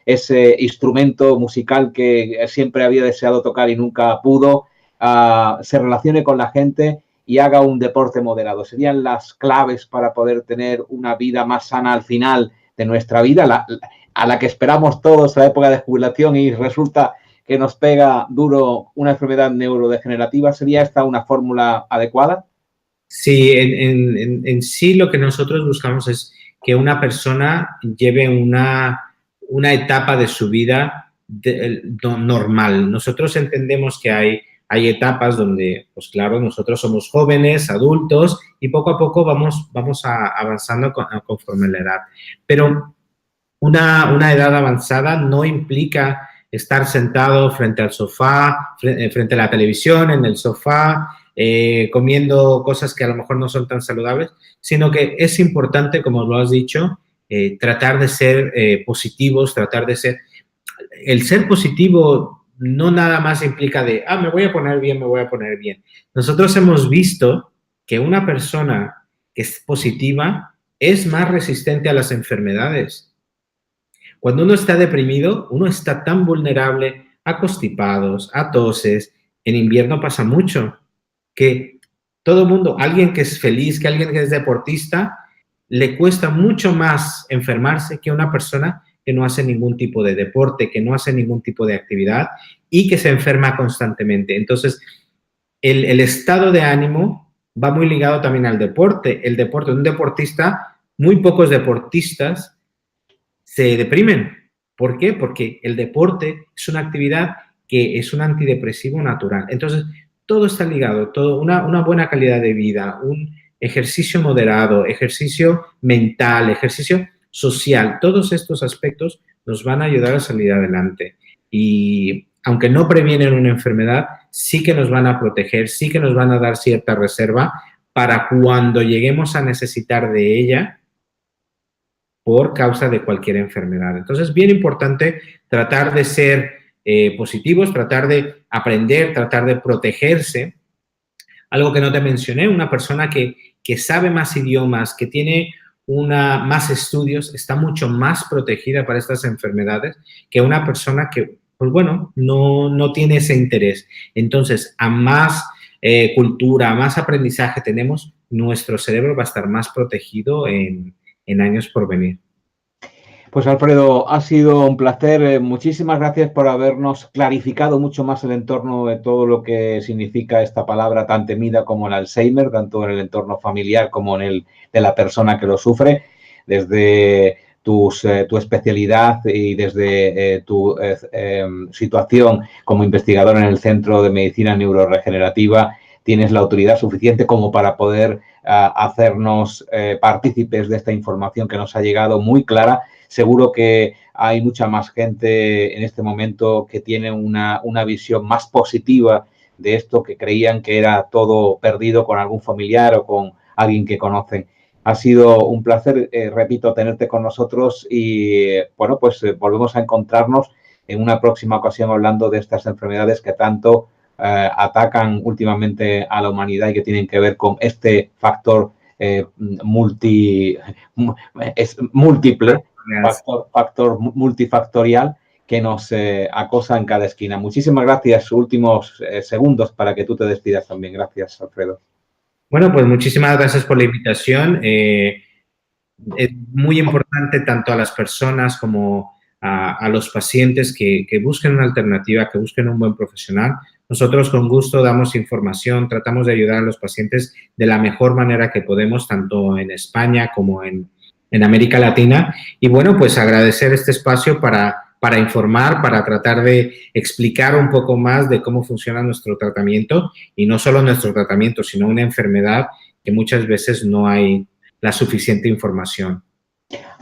ese instrumento musical que siempre había deseado tocar y nunca pudo, se relacione con la gente y haga un deporte moderado. Serían las claves para poder tener una vida más sana al final de nuestra vida, a la que esperamos todos a la época de jubilación y resulta que nos pega duro una enfermedad neurodegenerativa. ¿Sería esta una fórmula adecuada? Sí, en sí lo que nosotros buscamos es que una persona lleve una etapa de su vida normal. Nosotros entendemos que hay etapas donde, pues claro, nosotros somos jóvenes, adultos, y poco a poco vamos avanzando conforme la edad. Pero una edad avanzada no implica estar sentado frente al sofá, frente a la televisión, en el sofá, comiendo cosas que a lo mejor no son tan saludables, sino que es importante, como lo has dicho, tratar de ser positivos, tratar de ser... El ser positivo no nada más implica de, me voy a poner bien, me voy a poner bien. Nosotros hemos visto que una persona que es positiva es más resistente a las enfermedades. Cuando uno está deprimido, uno está tan vulnerable a constipados, a toses. En invierno pasa mucho que todo el mundo, alguien que es feliz, que alguien que es deportista, le cuesta mucho más enfermarse que una persona que no hace ningún tipo de deporte, que no hace ningún tipo de actividad y que se enferma constantemente. Entonces, el estado de ánimo va muy ligado también al deporte. El deporte, un deportista, muy pocos deportistas se deprimen. ¿Por qué? Porque el deporte es una actividad que es un antidepresivo natural. Entonces, todo está ligado, una buena calidad de vida, un ejercicio moderado, ejercicio mental, ejercicio social, todos estos aspectos nos van a ayudar a salir adelante. Y aunque no previenen una enfermedad, sí que nos van a proteger, sí que nos van a dar cierta reserva para cuando lleguemos a necesitar de ella por causa de cualquier enfermedad. Entonces, bien importante tratar de ser positivos, tratar de aprender, tratar de protegerse. Algo que no te mencioné, una persona que sabe más idiomas, que tiene más estudios, está mucho más protegida para estas enfermedades que una persona que, pues bueno, no tiene ese interés. Entonces, a más cultura, a más aprendizaje tenemos, nuestro cerebro va a estar más protegido en años por venir. Pues Alfredo, ha sido un placer. Muchísimas gracias por habernos clarificado mucho más el entorno de todo lo que significa esta palabra tan temida como el Alzheimer, tanto en el entorno familiar como en el de la persona que lo sufre. Desde tu especialidad y desde tu situación como investigador en el Centro de Medicina Neuroregenerativa, tienes la autoridad suficiente como para poder hacernos partícipes de esta información que nos ha llegado muy clara. Seguro que hay mucha más gente en este momento que tiene una visión más positiva de esto, que creían que era todo perdido con algún familiar o con alguien que conocen. Ha sido un placer, repito, tenerte con nosotros y, bueno, pues volvemos a encontrarnos en una próxima ocasión hablando de estas enfermedades que tanto atacan últimamente a la humanidad y que tienen que ver con este factor múltiple, factor multifactorial que nos acosa en cada esquina. Muchísimas gracias. Últimos segundos para que tú te despidas también. Gracias, Alfredo. Bueno, pues muchísimas gracias por la invitación. Es muy importante tanto a las personas como a los pacientes que busquen una alternativa, que busquen un buen profesional. Nosotros con gusto damos información, tratamos de ayudar a los pacientes de la mejor manera que podemos, tanto en España como en América Latina. Y bueno, pues agradecer este espacio para informar, para tratar de explicar un poco más de cómo funciona nuestro tratamiento, y no solo nuestro tratamiento, sino una enfermedad que muchas veces no hay la suficiente información.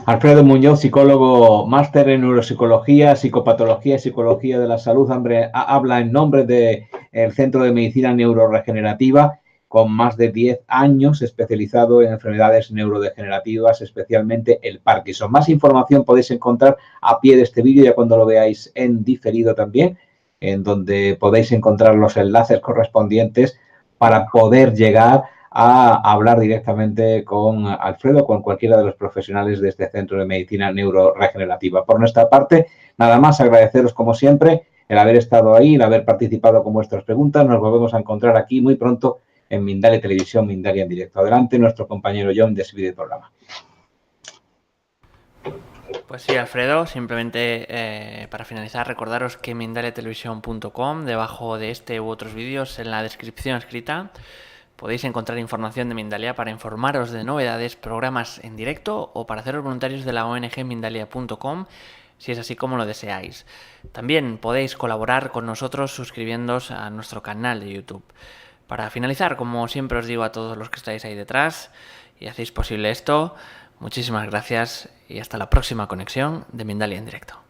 Alfredo Muñoz, psicólogo, máster en neuropsicología, psicopatología y psicología de la salud, habla en nombre del Centro de Medicina Neuroregenerativa, con más de 10 años especializado en enfermedades neurodegenerativas, especialmente el Parkinson. Más información podéis encontrar a pie de este vídeo, ya cuando lo veáis en diferido también, en donde podéis encontrar los enlaces correspondientes para poder llegar a hablar directamente con Alfredo, con cualquiera de los profesionales de este Centro de Medicina Neuroregenerativa. Por nuestra parte, nada más, agradeceros como siempre el haber estado ahí, el haber participado con vuestras preguntas. Nos volvemos a encontrar aquí muy pronto en Mindalia Televisión, Mindalia en directo. Adelante, nuestro compañero John despide el programa. Pues sí, Alfredo, simplemente para finalizar, recordaros que mindaliatelevisión.com, debajo de este u otros vídeos, en la descripción escrita, podéis encontrar información de Mindalia para informaros de novedades, programas en directo o para haceros voluntarios de la ONG Mindalia.com, si es así como lo deseáis. También podéis colaborar con nosotros suscribiéndoos a nuestro canal de YouTube. Para finalizar, como siempre os digo a todos los que estáis ahí detrás y hacéis posible esto, muchísimas gracias y hasta la próxima conexión de Mindalia en directo.